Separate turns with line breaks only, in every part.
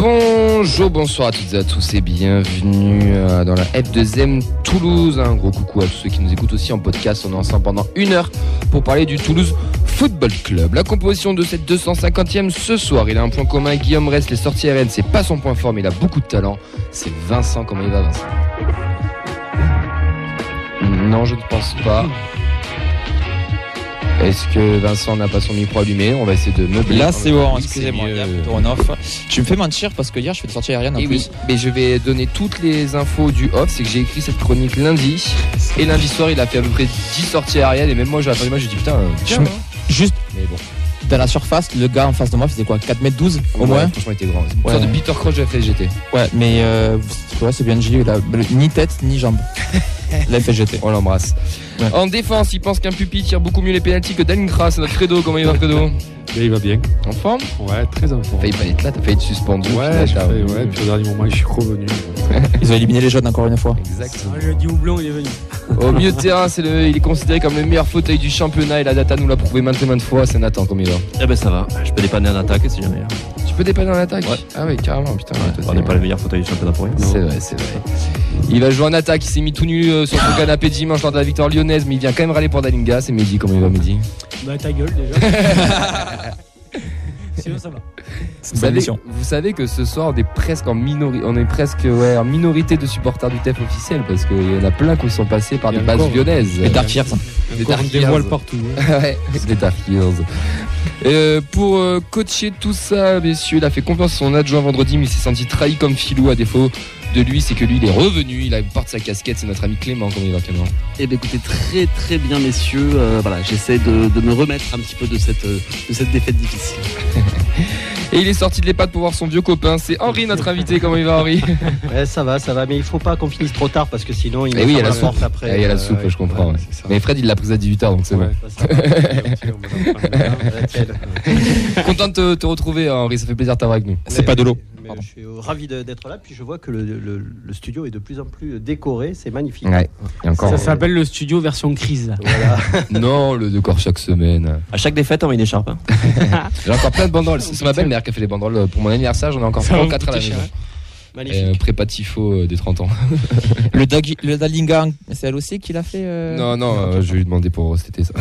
Bonjour, bonsoir à toutes et à tous et bienvenue dans la F2M Toulouse. Un gros coucou à tous ceux qui nous écoutent aussi en podcast. On est ensemble pendant 1 heure pour parler du Toulouse Football Club. La composition de cette 250e ce soir, il a un point commun. Guillaume reste les sorties aériennes, c'est pas son point fort mais il a beaucoup de talent. C'est Vincent. Comment il va, Vincent? Non, je ne pense pas. Est-ce que Vincent n'a pas son micro allumé? On va essayer de meubler.
Là c'est bon, excusez-moi, on off. Tu me fais mentir parce que hier je fais des sorties aériennes en plus.
Oui, mais je vais donner toutes les infos du off. C'est que j'ai écrit cette chronique lundi. Et lundi soir, il a fait à peu près 10 sorties aériennes. Et même moi, j'ai attendu, je dis putain.
Juste
mais bon.
Dans la surface, le gars en face de moi faisait quoi, 4m12 au moins?
Franchement, il était grand. C'est une sorte de Peter Crouch de la FSGT.
Ouais, mais c'est bien dit, ni tête ni jambe. La FSGT.
On l'embrasse. Ouais. En défense, il pense qu'un pupille tire beaucoup mieux les pénaltys que Dalingras. C'est notre Fredo. Comment il va, Fredo?
Mais il va bien.
En forme?
Ouais, très en forme.
T'as failli pas être là, t'as failli être suspendu.
Ouais, puis au dernier moment, je suis revenu.
Ils ont éliminé les jeunes encore une fois.
Exactement.
Le dit houblon, il est venu.
Au milieu de terrain, il est considéré comme le meilleur fauteuil du championnat et la data nous l'a prouvé maintes et maintes fois. C'est Nathan, comme il va.
Eh ben ça va, je peux dépanner en attaque si jamais.
Tu peux dépanner en attaque?
Ouais.
Ah oui, carrément, putain.
Ouais, on n'est pas le meilleur fauteuil du championnat pour rien.
C'est vrai. Il va jouer en attaque, il s'est mis tout nu sur son canapé dimanche lors de la victoire lyonnaise, mais il vient quand même râler pour Dalinga. C'est Mehdi. Comment il va, Mehdi?
Bah ta gueule déjà. Sinon ça va.
Vous savez que ce soir on est presque en minorité de supporters du TEF officiel parce qu'il y en a plein qui sont passés par des bases lyonnaises.
Les Dark Years.
Des voiles partout.
Ouais, des Dark Years. Pour coacher tout ça, messieurs, il a fait confiance à son adjoint vendredi, mais il s'est senti trahi comme Filou. À défaut de lui, c'est que lui il est revenu, il porte sa casquette. C'est notre ami Clément. Comment il va, Clément?
Eh bien écoutez, très très bien messieurs, voilà, j'essaie de me remettre un petit peu de cette défaite difficile.
Et il est sorti de l'EHPAD pour voir son vieux copain, c'est Henri notre invité. Comment il va, Henri?
Ouais, ça va, mais il faut pas qu'on finisse trop tard parce que sinon il
y a la
soupe après.
Il y a la soupe, je comprends. Ouais. Mais Fred il l'a prise à 18h donc c'est bon. Content de te retrouver, Henri, ça fait plaisir de t'avoir avec nous.
C'est pas de l'eau.
Je suis ravi d'être là, puis je vois que le studio est de plus en plus décoré, c'est magnifique.
Ouais.
Ça s'appelle le studio version crise.
Voilà.
Non, le décor chaque semaine.
À chaque défaite, on met une écharpe.
J'ai encore plein de banderoles. C'est ma belle-mère qui a fait les banderoles pour mon anniversaire. J'en ai encore 4 à la maison.
Magnifique.
Prépa tifo des 30 ans.
Le Dalinga, c'est elle aussi qui l'a fait
Non, je vais lui demander pour cet été ça.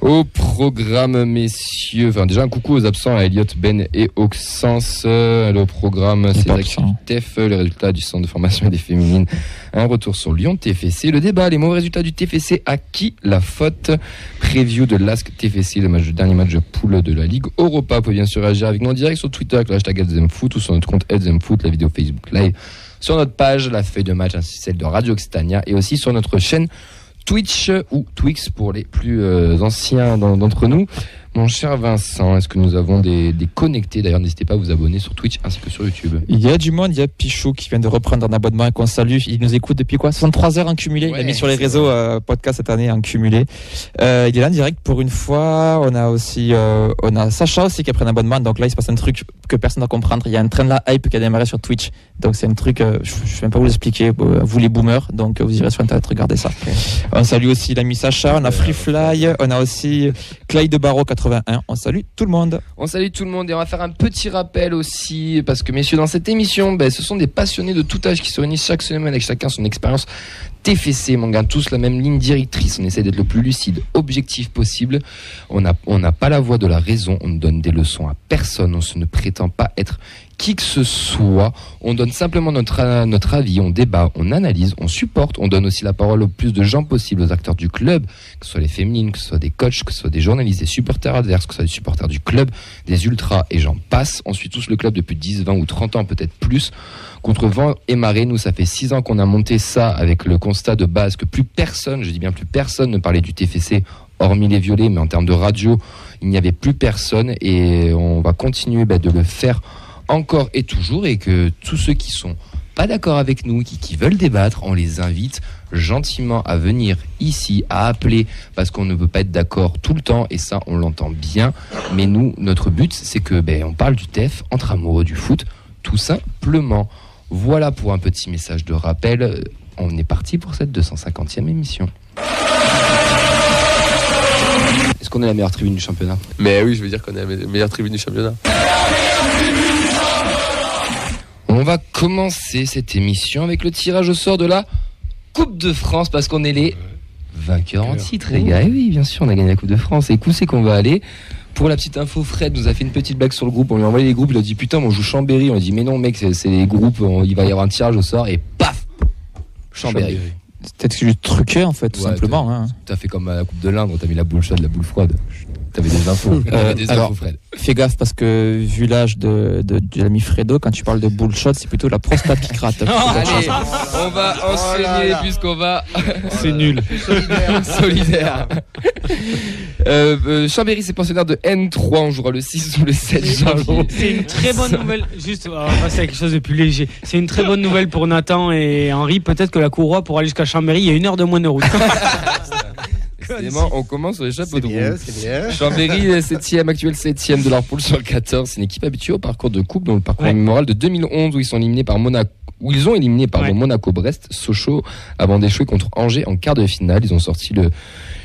Au programme, messieurs, enfin déjà un coucou aux absents à Elliot, Ben et Auxence. Le programme, c'est l'actu du TEF, les résultats du centre de formation des féminines, un retour sur Lyon TFC, le débat, les mauvais résultats du TFC, à qui la faute, preview de l'ASC TFC, le dernier match de poule de la Ligue Europa. Vous pouvez bien sûr réagir avec nous en direct sur Twitter avec le hashtag @ZemFoot ou sur notre compte @ZemFoot, la vidéo Facebook Live, sur notre page, la feuille de match ainsi celle de Radio Occitania et aussi sur notre chaîne Twitch ou Twix pour les plus anciens d'entre nous. Mon cher Vincent, est-ce que nous avons des connectés? D'ailleurs, n'hésitez pas à vous abonner sur Twitch ainsi que sur YouTube.
Il y a du monde, il y a Pichou qui vient de reprendre un abonnement et qu'on salue. Il nous écoute depuis quoi? 63 heures en cumulé. Ouais, il a mis sur les réseaux podcast cette année en cumulé. Il est là en direct pour une fois. On a aussi Sacha aussi qui a pris un abonnement. Donc là, il se passe un truc que personne ne va comprendre. Il y a un train de la hype qui a démarré sur Twitch. Donc c'est un truc, je ne sais même pas vous l'expliquer, vous les boomers. Donc vous irez sur Internet regarder ça. Okay. On salue aussi l'ami Sacha. On a Freefly. On a aussi Clyde de Barreau 81. On salue tout le monde.
On salue tout le monde et on va faire un petit rappel aussi parce que messieurs, dans cette émission, ce sont des passionnés de tout âge qui se réunissent chaque semaine avec chacun son expérience TFC. On garde tous la même ligne directrice. On essaie d'être le plus lucide, objectif possible. On n'a pas la voix de la raison. On ne donne des leçons à personne. On ne prétend pas être qui que ce soit. On donne simplement notre avis, on débat, on analyse, on supporte, on donne aussi la parole au plus de gens possible, aux acteurs du club, que ce soit les féminines, que ce soit des coachs, que ce soit des journalistes, des supporters adverses, que ce soit des supporters du club, des ultras et j'en passe. On suit tous le club depuis 10, 20 ou 30 ans, peut-être plus. Contre vent et marée, nous ça fait 6 ans qu'on a monté ça avec le constat de base que plus personne, je dis bien plus personne ne parlait du TFC hormis les violets, mais en termes de radio, il n'y avait plus personne et on va continuer de le faire encore et toujours, et que tous ceux qui sont pas d'accord avec nous, qui veulent débattre, on les invite gentiment à venir ici, à appeler, parce qu'on ne veut pas être d'accord tout le temps, et ça on l'entend bien, mais nous, notre but c'est que on parle du TEF entre amoureux du foot, tout simplement. Voilà pour un petit message de rappel. On est parti pour cette 250e émission. Est-ce qu'on est la meilleure tribune du championnat?
Mais oui, je veux dire qu'on est la meilleure tribune du championnat.
commencer cette émission avec le tirage au sort de la Coupe de France, parce qu'on est les vainqueurs en titre, les gars. Et oui, bien sûr, on a gagné la Coupe de France. Et où c'est qu'on va aller? Pour la petite info, Fred nous a fait une petite blague sur le groupe. On lui a envoyé les groupes, il a dit putain, on joue Chambéry. On a dit mais non, mec, c'est les groupes, il va y avoir un tirage au sort. Et paf, Chambéry.
C'est peut-être juste truqué en fait, tout simplement.
T'as fait comme à la Coupe de l'Inde, t'as mis la boule chaude, la boule froide. T'avais des infos.
Alors, Fred. Fais gaffe parce que vu l'âge de l'ami Fredo, quand tu parles de bull shot, c'est plutôt la prostate qui gratte.
Allez, on va enseigner puisqu'on va.
C'est nul.
Solidaire. Chambéry, c'est pensionnaire de N3. On jouera le 6 ou le 7 janvier.
C'est une très bonne nouvelle. Juste, on va passer à quelque chose de plus léger. C'est une très bonne nouvelle pour Nathan et Henri. Peut-être que la courroie pour aller jusqu'à Chambéry, il y a 1 heure de moins de route.
On commence sur les chapeaux de roue.
C'est bien.
Chambéry, actuel 7ème de leur poule sur le 14. C'est une équipe habituée au parcours de coupe, dans le parcours mémorial de 2011 où ils sont éliminés par Monaco. Où ils ont éliminé Monaco-Brest, Sochaux, avant d'échouer contre Angers en quart de finale. Ils ont sorti le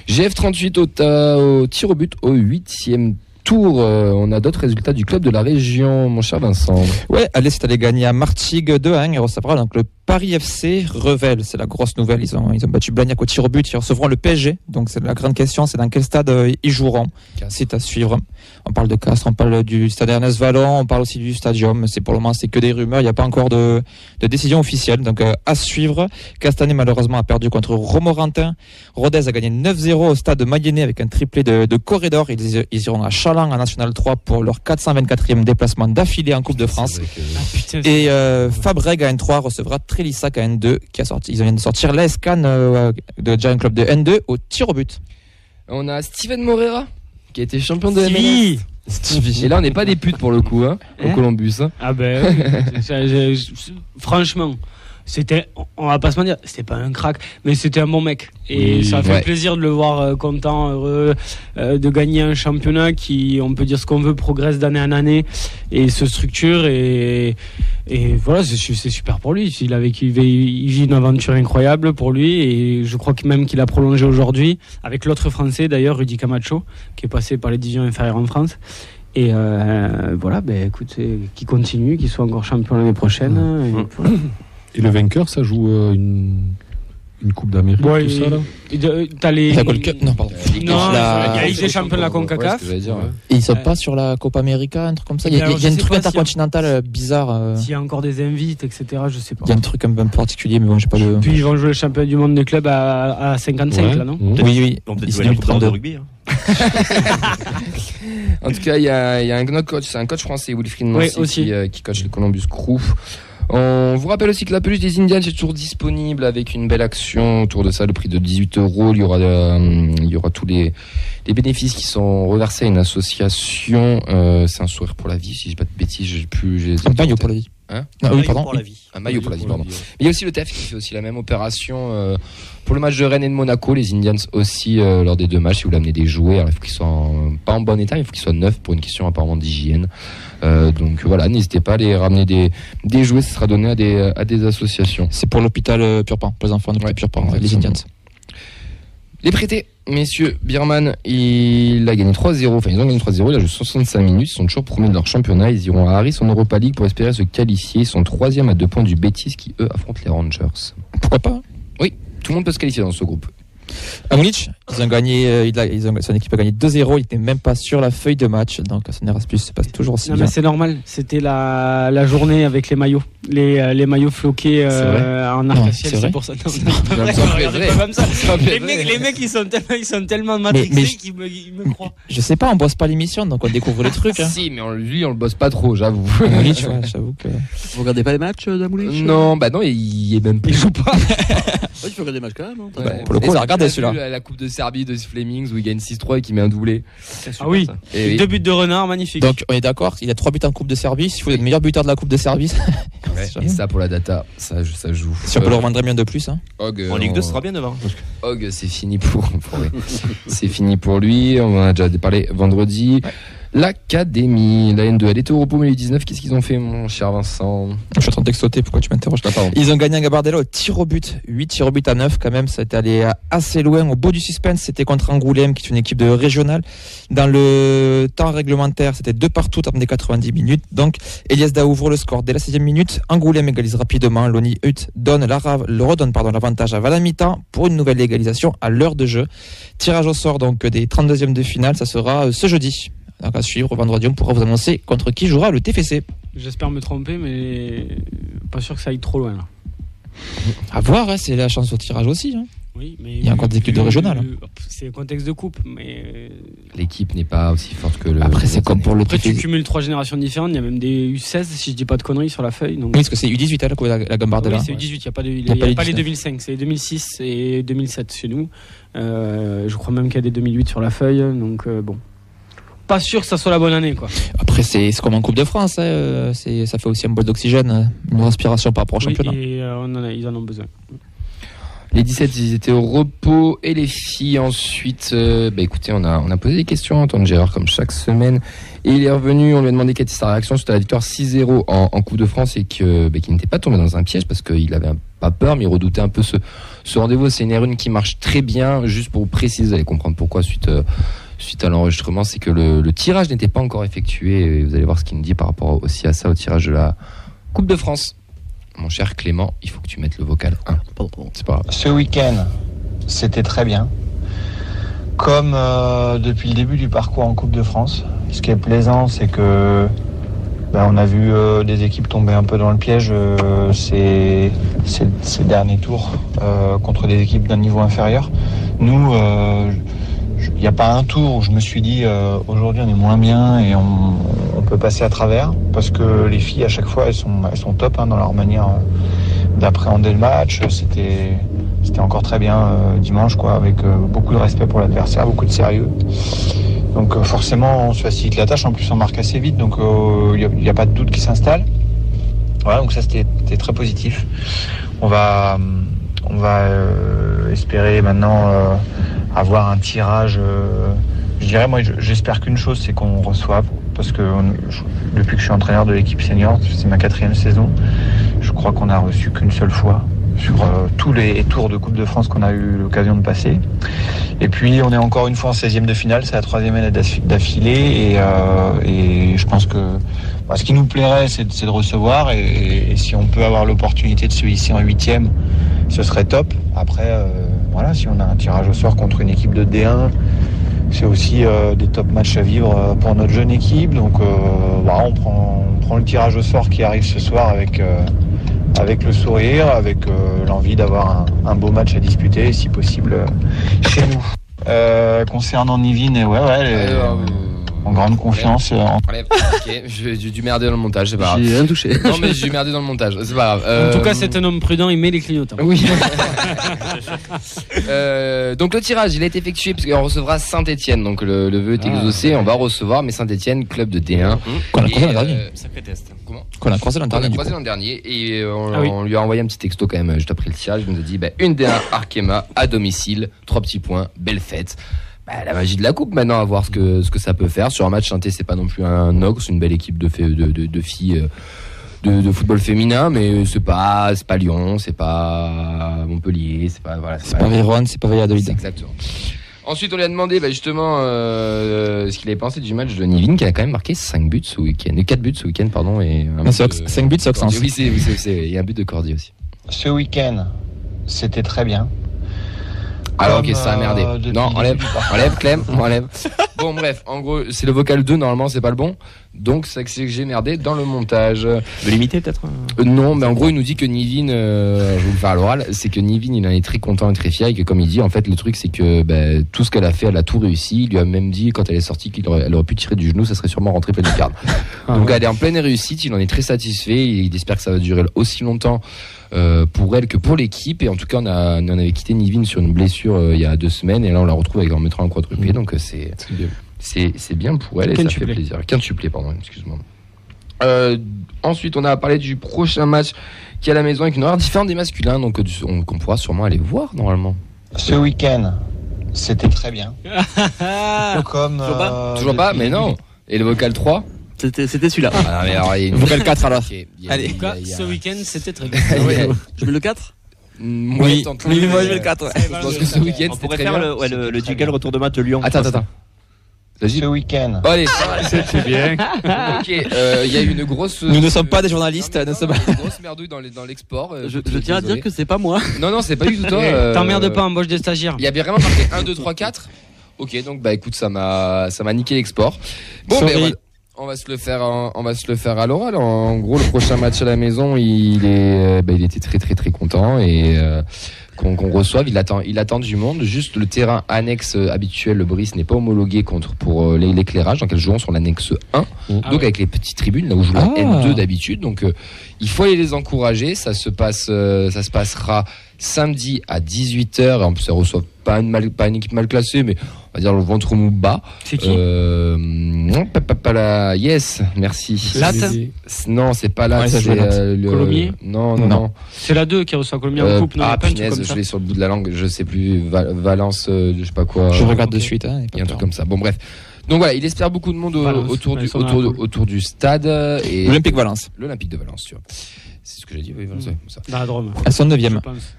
GF38 au tir au but au 8e tour. On a d'autres résultats du club de la région, mon cher Vincent.
Ouais, allez, c'est allé gagner à Martigues 2-1 et recevra donc le Paris FC Revel. C'est la grosse nouvelle. Ils ont battu Blagnac au tir au but. Ils recevront le PSG. Donc c'est la grande question, c'est dans quel stade ils joueront. C'est à suivre. On parle de Castres, on parle du stade Ernest Vallon, on parle aussi du stadium. C'est pour le moment, c'est que des rumeurs. Il n'y a pas encore de décision officielle. Donc à suivre. Castanet malheureusement a perdu contre Romorantin. Rodez a gagné 9-0 au stade de Mayennais avec un triplé de Corridor. Ils iront à Chaland en National 3 pour leur 424e déplacement d'affilée en Coupe de France. Et Fabreg à N3 recevra Trélissac à N2 ils viennent de sortir l'ESCAN de Giant Club de N2 au tir au but.
On a Steven Morera qui a été champion de MLS. Et là on n'est pas des putes pour le coup au Columbus.
Ah ben franchement, on va pas se mentir, c'était pas un crack, mais c'était un bon mec. Et ça fait plaisir de le voir content, heureux, de gagner un championnat qui, on peut dire ce qu'on veut, progresse d'année en année et se structure. Et voilà, c'est super pour lui. Il vit une aventure incroyable pour lui. Et je crois que même qu'il a prolongé aujourd'hui avec l'autre Français d'ailleurs, Rudy Camacho, qui est passé par les divisions inférieures en France. Et voilà, écoute, qu'il continue, qu'il soit encore champion l'année prochaine.
Et le vainqueur, ça joue une Coupe d'Amérique, tout ça là.
T'as les.
Non, pardon.
Il y a Ligue des champions de la CONCACAF.
Et
ils sont pas sur la Copa América, un truc comme ça. Il y a un truc intercontinental bizarre.
S'il y a encore des invites, etc., je sais pas.
Il y a un truc un peu particulier, mais bon, j'ai pas de.
Puis ils vont jouer le championnat du monde des clubs à 55 là, non?
Oui.
On peut jouer la Coupe de rugby.
En tout cas, il y a un autre coach, c'est un coach français, Wilfried Nancy, qui coach le Columbus Crew. On vous rappelle aussi que la peluche des Indians est toujours disponible avec une belle action autour de ça, le prix de 18 €. Il y aura tous les bénéfices qui sont reversés à une association. C'est un sourire pour la vie, si je dis pas de bêtises,
Un maillot pour la vie.
Hein?
Pour la vie.
Un maillot pour la vie, pardon. Mais il y a aussi le TEF qui fait aussi la même opération pour le match de Rennes et de Monaco. Les Indians aussi, lors des 2 matchs, si vous voulez amener des jouets, alors il faut qu'ils soient pas en bon état, il faut qu'ils soient neufs pour une question apparemment d'hygiène. Donc voilà, n'hésitez pas à les ramener des jouets, ce sera donné à des associations.
C'est pour l'hôpital Purpan, pour les enfants de l'hôpital Purpan, les Indians.
Les prêtés, messieurs, Birman, il a gagné 3-0, ils ont gagné 3-0, il a joué 65 minutes, ils sont toujours premiers de leur championnat, ils iront à Harris en Europa League pour espérer se qualifier, ils sont 3e à 2 points du Betis qui, eux, affrontent les Rangers.
Pourquoi pas?
Oui, tout le monde peut se qualifier dans ce groupe.
À Munich, ils ont gagné, son équipe a gagné 2-0, il n'était même pas sur la feuille de match, donc son Erasmus se passe toujours aussi bien.
Mais c'est normal, c'était la journée avec les maillots, les maillots floqués en arc-en-ciel, c'est pour ça. Les mecs ils sont tellement matrixés qu'ils me croient.
Je sais pas, on bosse pas l'émission, donc on découvre les trucs. Hein.
Si, mais lui on le bosse pas trop, j'avoue.
Munich, j'avoue que.
Vous regardez pas les matchs d'Amoulich?
Non, il est même plus.
Il joue pas.
Tu peux regarder les matchs quand même.
Pour le coup, on a regardé celui-là.
La Coupe de Serbie de Flemings où il gagne 6-3 et qui met un doublé.
Ah oui, 2 buts de Renard, magnifique.
Donc on est d'accord, il a 3 buts en Coupe de Serbie, il faut être le meilleur buteur de la Coupe de Serbie.
Et ça pour la data, ça joue.
Si on peut le revendre bien de plus. Hein.
En Ligue 2, ce sera bien devant.
Hog, c'est fini pour lui. C'est fini pour lui, on en a déjà parlé vendredi. L'Académie, la N2, elle était au repos, mais les 19, qu'est-ce qu'ils ont fait, mon cher Vincent?
Je suis en train de sauter, pourquoi tu m'interroges? Ils ont gagné à Gabardella au tir au but, 8 tirs au but à 9 quand même, ça a été allé assez loin. Au bout du suspense, c'était contre Angoulême, qui est une équipe de régionale. Dans le temps réglementaire, c'était 2 partout à des 90 minutes. Donc, Elias Da ouvre le score dès la 6e minute. Angoulême égalise rapidement. Loni Hutt redonne l'avantage à la mi-temps pour une nouvelle égalisation à l'heure de jeu. Tirage au sort donc des 32e de finale, ça sera ce jeudi. Donc à suivre, vendredi, on pourra vous annoncer contre qui jouera le TFC.
J'espère me tromper, mais pas sûr que ça aille trop loin là.
À voir, hein, c'est la chance au tirage aussi. Hein.
Oui, mais
il y a encore des équipes de régionales.
C'est le contexte de coupe, mais
l'équipe n'est pas aussi forte que le.
Après, c'est comme pour le
Après,
TFC.
tu cumules 3 générations différentes. Il y a même des U16, si je dis pas de conneries, sur la feuille. Donc...
Oui, parce que c'est U18 la Gambardella.
Oui, c'est U18. Il n'y a pas les 2005, c'est les 2006 et 2007 chez nous. Je crois même qu'il y a des 2008 sur la feuille. Donc bon. Pas sûr que ça soit la bonne année, quoi.
Après, c'est comme en Coupe de France, hein. Ça fait aussi un bol d'oxygène, une respiration par rapport au championnat.
Et ils en ont besoin.
Les 17, ils étaient au repos, et les filles ensuite. Écoutez, on a posé des questions à Antoine Gérard comme chaque semaine, et il est revenu. On lui a demandé quelle était sa réaction suite à la victoire 6-0 en Coupe de France, et qu'il n'était pas tombé dans un piège parce qu'il avait pas peur, mais il redoutait un peu ce rendez-vous. C'est une R1 qui marche très bien. Juste pour vous préciser, vous allez comprendre pourquoi suite à l'enregistrement, c'est que le tirage n'était pas encore effectué, et vous allez voir ce qu'il nous dit par rapport aussi à ça, au tirage de la Coupe de France. Mon cher Clément, il faut que tu mettes le vocal 1. C'est pas grave.
Ce week-end, c'était très bien. Comme depuis le début du parcours en Coupe de France. Ce qui est plaisant, c'est que on a vu des équipes tomber un peu dans le piège ces derniers tours contre des équipes d'un niveau inférieur. Nous, il n'y a pas un tour où je me suis dit aujourd'hui on est moins bien et on peut passer à travers, parce que les filles à chaque fois elles sont top dans leur manière d'appréhender le match. C'était encore très bien dimanche, quoi, avec beaucoup de respect pour l'adversaire, beaucoup de sérieux. Donc forcément on se facilite la tâche, en plus on marque assez vite, donc il n'y a pas de doute qui s'installe. Voilà, donc ça c'était très positif. On va espérer maintenant avoir un tirage. Je dirais, moi j'espère qu'une chose, c'est qu'on reçoive, parce que depuis que je suis entraîneur de l'équipe senior, c'est ma 4e saison, je crois qu'on a reçu qu'une seule fois sur tous les tours de Coupe de France qu'on a eu l'occasion de passer. Et puis on est encore une fois en 16e de finale, c'est la 3e année d'affilée, et je pense que ce qui nous plairait, c'est de recevoir, et si on peut avoir l'opportunité de se hisser en 8e, ce serait top. Après, voilà, si on a un tirage au sort contre une équipe de D1, c'est aussi des top matchs à vivre pour notre jeune équipe. Donc on prend le tirage au sort qui arrive ce soir avec le sourire, avec l'envie d'avoir un beau match à disputer, si possible chez nous. Concernant Nivine, en grande confiance.
Ok, j'ai dû merder dans le montage, c'est pas grave.
J'ai rien touché.
Non, mais j'ai merdé dans le montage, c'est pas grave.
En tout cas, c'est un homme prudent, il met les clignotants.
Oui. Donc le tirage, il a été effectué parce qu'on recevra Saint-Etienne. Donc le vœu est exaucé, on va recevoir, mais Saint-Etienne, club de D1.
Qu'on a croisé l'an dernier.
Sacré test.
Comment ?
Qu'on a croisé l'an dernier.
On a croisé l'an dernier, et on lui a envoyé un petit texto quand même juste après le tirage. Il nous a dit une D1 Arkema à domicile, 3 petits points, belle fête. La magie de la coupe maintenant, à voir ce que ça peut faire. Sur un match, Saint-Etienne, c'est pas non plus un ogre, c'est une belle équipe de filles de football féminin, mais c'est pas Lyon, c'est pas Montpellier, c'est pas
Vérone, c'est pas Valladolid.
Exactement. Ensuite, on lui a demandé justement ce qu'il avait pensé du match de Nivine, qui a quand même marqué 5 buts ce week-end, 4 buts ce week-end, pardon, et
5 buts, c'est Auxence.
Oui, il y a un but de Cordy aussi.
Ce week-end, c'était très bien.
Alors ok, ça a merdé. Non, enlève Clem, enlève. Bon bref, en gros, c'est le vocal 2, normalement c'est pas le bon. Donc c'est que j'ai merdé dans le montage.
De limiter peut-être
non, mais en gros il nous dit que Nivine, je vais vous le faire à l'oral, c'est que Nivine il en est très content et très fier, et que comme il dit, en fait le truc c'est que tout ce qu'elle a fait, elle a tout réussi. Il lui a même dit quand elle est sortie qu'elle aurait pu tirer du genou, ça serait sûrement rentré pleine de garde. Donc elle est en pleine réussite, il en est très satisfait, et il espère que ça va durer aussi longtemps pour elle que pour l'équipe. Et en tout cas on avait quitté Nivine sur une blessure il y a 2 semaines, et là on la retrouve en mettant un quadruplé, donc c'est bien pour elle, et ça fait plaisir. Quintuplé, pardon, excuse-moi. Ensuite, on a parlé du prochain match qui est à la maison avec une horaire différente des masculins, donc qu'on pourra sûrement aller voir normalement.
Ce week-end, c'était très bien. Comme
toujours pas, mais non. Et le vocal 3?
C'était celui-là.
Ah, mais alors, il y a une...
Vocal 4 alors.
Okay.
Allez.
En tout cas, ce week-end, c'était très bien.
Je mets le 4
Oui, moi je mets le 4.
Je pense que ce week-end,
On
c'était
pourrait
très
faire
bien.
le jingle retour de match de Lyon.
Attends.
Ce week-end.
Bon, allez,
C'était bien.
ok, il y a eu une grosse.
Nous ne sommes pas des journalistes, nous sommes.
Une grosse merdouille dans l'export.
Je tiens à dire que c'est pas moi.
Non, c'est pas du tout toi.
T'emmerdes pas, embauche des stagiaires.
Il y avait vraiment marqué 1, 2, 3, 4. Ok, donc bah écoute, ça m'a niqué l'export. Bon,
Sorry.
mais on va se le faire à l'oral. En gros, le prochain match à la maison, il était très très très content et qu'on reçoive. Il attend du monde. Juste le terrain annexe habituel, le Brice, n'est pas homologué pour l'éclairage, donc elles joueront sur l'annexe 1. Donc avec les petites tribunes, là où joue la N2 d'habitude. Donc il faut aller les encourager. Ça se passera samedi à 18h. Et en plus, ça reçoit pas une équipe mal classée, mais on va dire le ventre mou bas.
C'est qui
Yes, merci.
Latte
Non, c'est pas là.
Ouais, ça
c'est
joue à Latte.
Colomiers. Non.
C'est la 2 qui reçoit Colomiers en coupe, non?
Ah
pas un truc
punaise,
comme
je
ça.
l'ai sur le bout de la langue. Je sais plus. Valence, je sais pas quoi.
Je regarde
ok.
de suite. Hein,
Il y a un truc comme ça. Bon, bref. Donc voilà, il espère beaucoup de monde
Valence,
autour du stade. Et
Olympique Valence.
L'Olympique de Valence, tu vois. C'est ce que j'ai dit, oui, Valence, ouais, comme ça.
Dans la Drôme.
Elles sont 9e.
Je pense.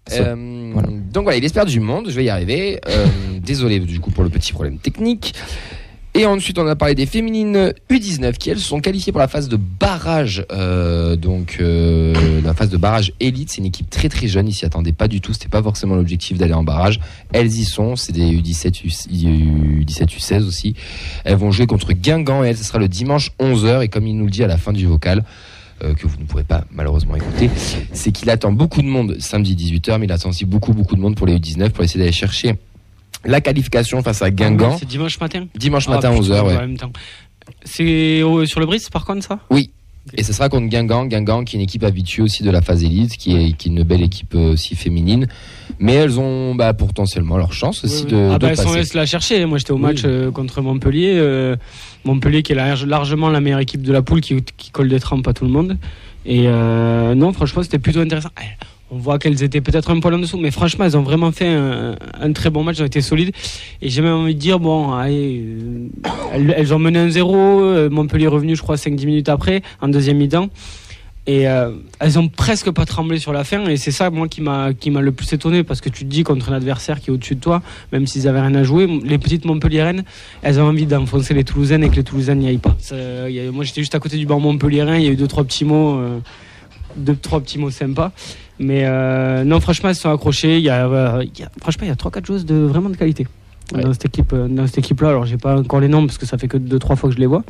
Voilà.
Donc voilà, il espère du monde, je vais y arriver. Désolé du coup pour le petit problème technique. Et ensuite, on a parlé des féminines U19 qui, elles, sont qualifiées pour la phase de barrage. La phase de barrage élite, c'est une équipe très très jeune, ils s'y attendaient pas du tout, c'était pas forcément l'objectif d'aller en barrage. Elles y sont, c'est des U17, U16 aussi. Elles vont jouer contre Guingamp et elles, ce sera le dimanche 11h. Et comme il nous le dit à la fin du vocal, que vous ne pourrez pas malheureusement écouter, c'est qu'il attend beaucoup de monde samedi 18h, mais il attend aussi beaucoup de monde pour les U19 pour essayer d'aller chercher la qualification face à Guingamp.
C'est dimanche matin?
Dimanche matin 11h, ouais.
En même temps. C'est sur le Brice par contre ça?
Oui. Et ce sera contre Guingamp qui est une équipe habituée aussi de la phase élite, qui est une belle équipe aussi féminine. Mais elles ont potentiellement leur chance aussi de
elles
passer.
sont allées se la chercher. Moi j'étais au match contre Montpellier. Montpellier qui est largement la meilleure équipe de la poule, qui colle des trempes à tout le monde. Et non, franchement c'était plutôt intéressant. On voit qu'elles étaient peut-être un poil en dessous, mais franchement, elles ont vraiment fait un très bon match, elles ont été solides. Et j'ai même envie de dire, bon, allez, elles ont mené 1-0, Montpellier est revenu, je crois, 5-10 minutes après, en deuxième mi-temps. Et elles ont presque pas tremblé sur la fin, et c'est ça, moi, qui m'a le plus étonné, parce que tu te dis, contre un adversaire qui est au-dessus de toi, même s'ils avaient rien à jouer, les petites Montpelliéraines, elles ont envie d'enfoncer les Toulousaines et que les Toulousaines n'y aillent pas. Moi, j'étais juste à côté du banc Montpelliérain, il y a eu 2-3 petits mots. 2-3 petits mots sympas, mais non, franchement elles se sont accrochées. Franchement il y a 3-4 joueuses vraiment de qualité dans cette équipe là. Alors j'ai pas encore les noms parce que ça fait que 2-3 fois que je les vois,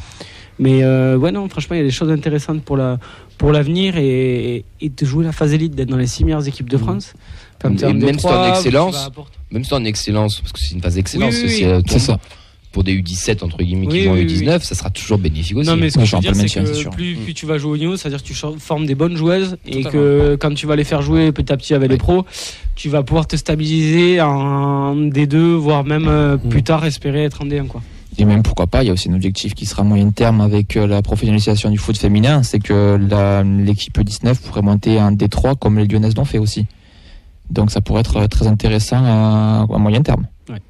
mais non, franchement il y a des choses intéressantes pour l'avenir et de jouer la phase élite, d'être dans les 6 meilleures équipes de France.
Même si en excellence, parce que c'est une phase d'excellence, c'est ça. Pour des U17 entre guillemets qui vont U19, ça sera toujours bénéfique aussi.
Non, mais ce que je veux dire, c'est que plus tu vas jouer au niveau, c'est-à-dire que tu formes des bonnes joueuses et que quand tu vas les faire jouer petit à petit avec les pros, tu vas pouvoir te stabiliser en D2, voire même plus tard espérer être en D1, quoi.
Et même pourquoi pas, il y a aussi un objectif qui sera moyen terme avec la professionnalisation du foot féminin, c'est que l'équipe U19 pourrait monter en D3 comme les Lyonnaises l'ont fait aussi. Donc ça pourrait être très intéressant à moyen terme.
Ouais.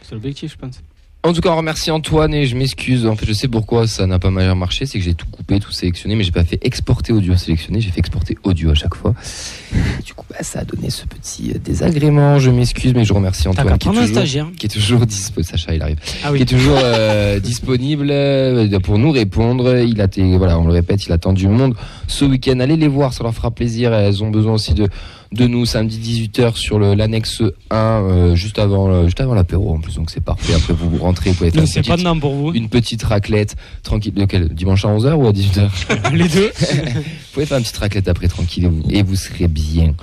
C'est l'objectif, je pense.
En tout cas, on remercie Antoine et je m'excuse. En fait, je sais pourquoi ça n'a pas mal marché. C'est que j'ai tout coupé, tout sélectionné, mais j'ai pas fait exporter audio sélectionné. J'ai fait exporter audio à chaque fois. Et du coup, ça a donné ce petit désagrément. Je m'excuse, mais je remercie Antoine qui est toujours disponible. Sacha, il arrive.
Ah oui.
Qui est toujours disponible pour nous répondre. On le répète, il attend du monde ce week-end. Allez les voir, ça leur fera plaisir. Elles ont besoin aussi de nous samedi 18h sur l'annexe 1, juste avant l'apéro en plus, donc c'est parfait. Après vous rentrez, vous pouvez faire une petite raclette tranquille. Dimanche à 11h ou à 18h?
Les deux.
Vous pouvez faire une petite raclette après tranquille et vous serez bien.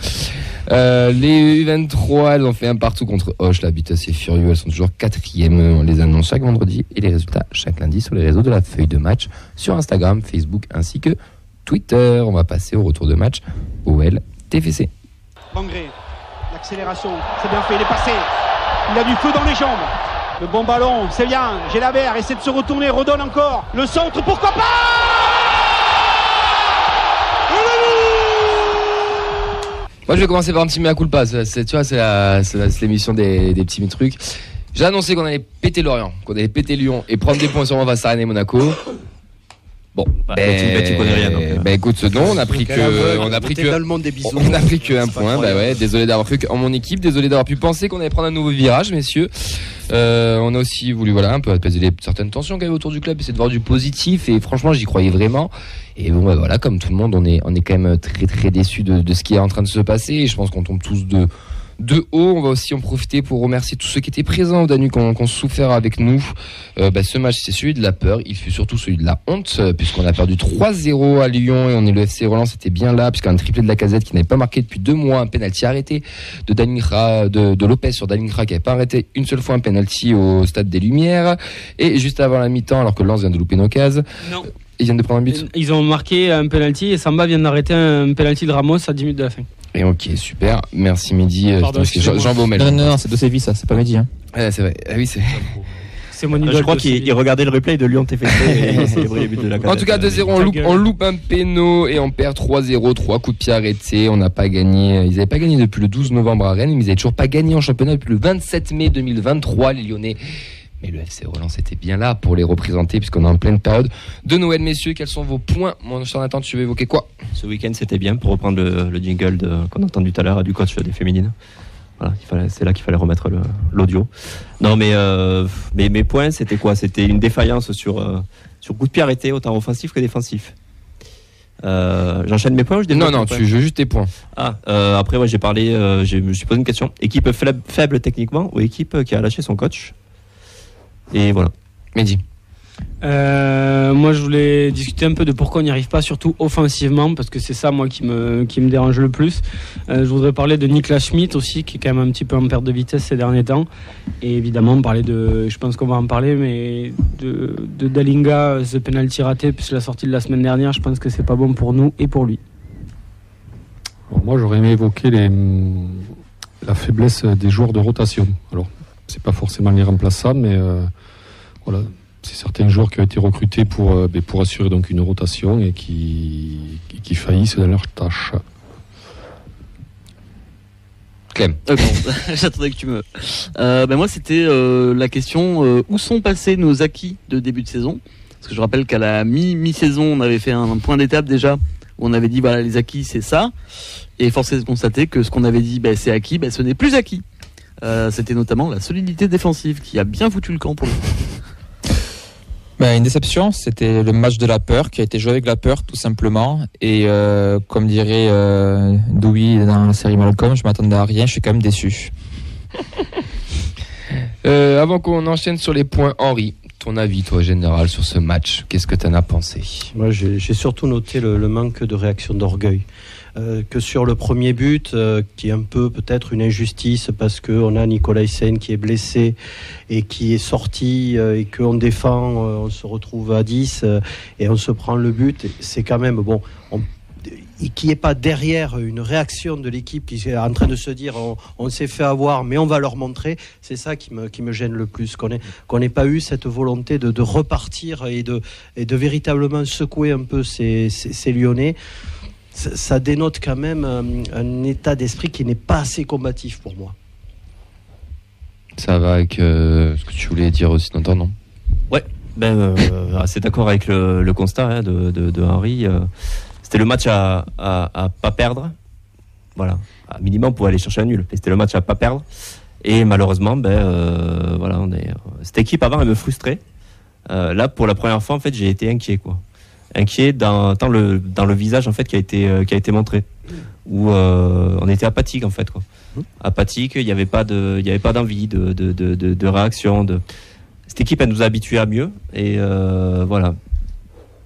Les U23, elles ont fait un partout contre Hoche. La bite assez furieux, elles sont toujours 4e. On les annonce chaque vendredi et les résultats chaque lundi sur les réseaux de la feuille de match sur Instagram, Facebook ainsi que Twitter. On va passer au retour de match OL TFC.
Bangré, l'accélération, c'est bien fait, il est passé, il a du feu dans les jambes, le bon ballon, c'est bien, Gélabert essaie de se retourner, redonne encore, le centre, pourquoi pas.
Moi je vais commencer par un petit mea culpa, tu vois, c'est l'émission des petits trucs. J'ai annoncé qu'on allait péter Lorient, qu'on allait péter Lyon et prendre des points sur face à Rennes et Monaco. Bon,
tu connais rien. Donc.
Écoute, non, on a pris qu'un point. Bah ouais, désolé d'avoir cru en mon équipe, désolé d'avoir pu penser qu'on allait prendre un nouveau virage, messieurs. On a aussi voulu un peu apaiser certaines tensions qu'il y avait autour du club, essayer de voir du positif, et franchement j'y croyais vraiment. Et bon voilà, comme tout le monde, on est quand même très très déçus de ce qui est en train de se passer, et je pense qu'on tombe tous de haut. On va aussi en profiter pour remercier tous ceux qui étaient présents au Danube, qui ont souffert avec nous. Ce match, c'est celui de la peur, il fut surtout celui de la honte, puisqu'on a perdu 3-0 à Lyon, et on est le FC Roland, c'était bien là, puisqu'un triplé de Lacazette qui n'avait pas marqué depuis 2 mois, un penalty arrêté de Lopez sur Dalingra, qui n'avait pas arrêté une seule fois un penalty au Stade des Lumières, et juste avant la mi-temps, alors que Lens vient de louper une occasion. Non. Ils viennent de prendre un but.
Ils ont marqué un penalty, et Samba vient d'arrêter un penalty de Ramos à 10 minutes de la fin.
Et ok, super, merci Mehdi.
Pardon,
Jean Baumel.
Non, c'est de Séville, ça, c'est pas Mehdi. Hein.
Ah, c'est vrai. Ah oui, c'est.
C'est mon idole.
Je crois qu'il regardait le replay de Lyon TFC et il a célébré les buts de la Lacazette.
En tout cas, 2-0, on loupe un péno et on perd 3-0, 3 coups de pied arrêtés. On n'a pas gagné. Ils n'avaient pas gagné depuis le 12 novembre à Rennes, mais ils n'avaient toujours pas gagné en championnat depuis le 27 mai 2023, les Lyonnais. Mais le FC Roland, c'était bien là pour les représenter, puisqu'on est en pleine période de Noël. Messieurs, quels sont vos points? Mon cher Nathan, tu veux évoquer quoi?
Ce week-end, c'était bien, pour reprendre le jingle qu'on a entendu tout à l'heure du coach des féminines. Voilà, c'est là qu'il fallait remettre l'audio. Non, mais mes points, c'était quoi? C'était une défaillance sur coup de pied arrêté, autant offensif que défensif. J'enchaîne mes points ou je développe?
Non, je veux juste tes points.
Après, ouais, j'ai parlé, je me suis posé une question. Équipe faible techniquement ou équipe qui a lâché son coach? Et voilà.
Mehdi.
Moi je voulais discuter un peu de pourquoi on n'y arrive pas, surtout offensivement, parce que c'est ça moi qui me dérange le plus. Je voudrais parler de Niklas Schmidt aussi, qui est quand même un petit peu en perte de vitesse ces derniers temps, et évidemment parler je pense qu'on va en parler, mais de Dalinga, ce penalty raté puisque la sortie de la semaine dernière, je pense que c'est pas bon pour nous et pour lui.
Alors moi j'aurais aimé évoquer la faiblesse des joueurs de rotation. Alors c'est pas forcément les remplaçables, mais voilà, c'est certains joueurs qui ont été recrutés pour assurer donc une rotation et qui faillissent dans leur tâche.
Clem.
J'attendais que tu me. Moi, c'était la question où sont passés nos acquis de début de saison? Parce que je rappelle qu'à la mi-saison, on avait fait un point d'étape déjà, où on avait dit voilà, les acquis, c'est ça. Et force est de constater que ce qu'on avait dit, c'est acquis, ce n'est plus acquis. C'était notamment la solidité défensive qui a bien foutu le camp pour nous.
Une déception, c'était le match de la peur qui a été joué avec la peur tout simplement, et comme dirait Dewey dans la série Malcolm, je m'attendais à rien, je suis quand même déçu.
Avant qu'on enchaîne sur les points, Henri, ton avis toi général sur ce match, qu'est-ce que tu en as pensé?
Moi j'ai surtout noté le manque de réaction d'orgueil. Que sur le premier but, qui est un peu peut-être une injustice parce qu'on a Nicolas Hyssen qui est blessé et qui est sorti et qu'on défend, on se retrouve à 10 et on se prend le but. C'est quand même bon. Qu'il n'y ait pas derrière une réaction de l'équipe qui est en train de se dire on s'est fait avoir mais on va leur montrer, c'est ça qui me gêne le plus, qu'on n'ait pas eu cette volonté de repartir et de véritablement secouer un peu ces Lyonnais. Ça dénote quand même un état d'esprit qui n'est pas assez combatif pour moi.
Ça va avec ce que tu voulais dire aussi, non?
Ouais, assez d'accord avec le constat de Henri. C'était le match à pas perdre. Voilà, à minimum pour aller chercher un nul. C'était le match à pas perdre. Et malheureusement, cette équipe avant, elle me frustrait. Là, pour la première fois, en fait, j'ai été inquiet, quoi. Inquiet dans le visage en fait qui a été montré, où on était apathique en fait, quoi. Apathique, il y avait pas d'envie de réaction. Cette équipe, elle nous a habitués à mieux, et voilà.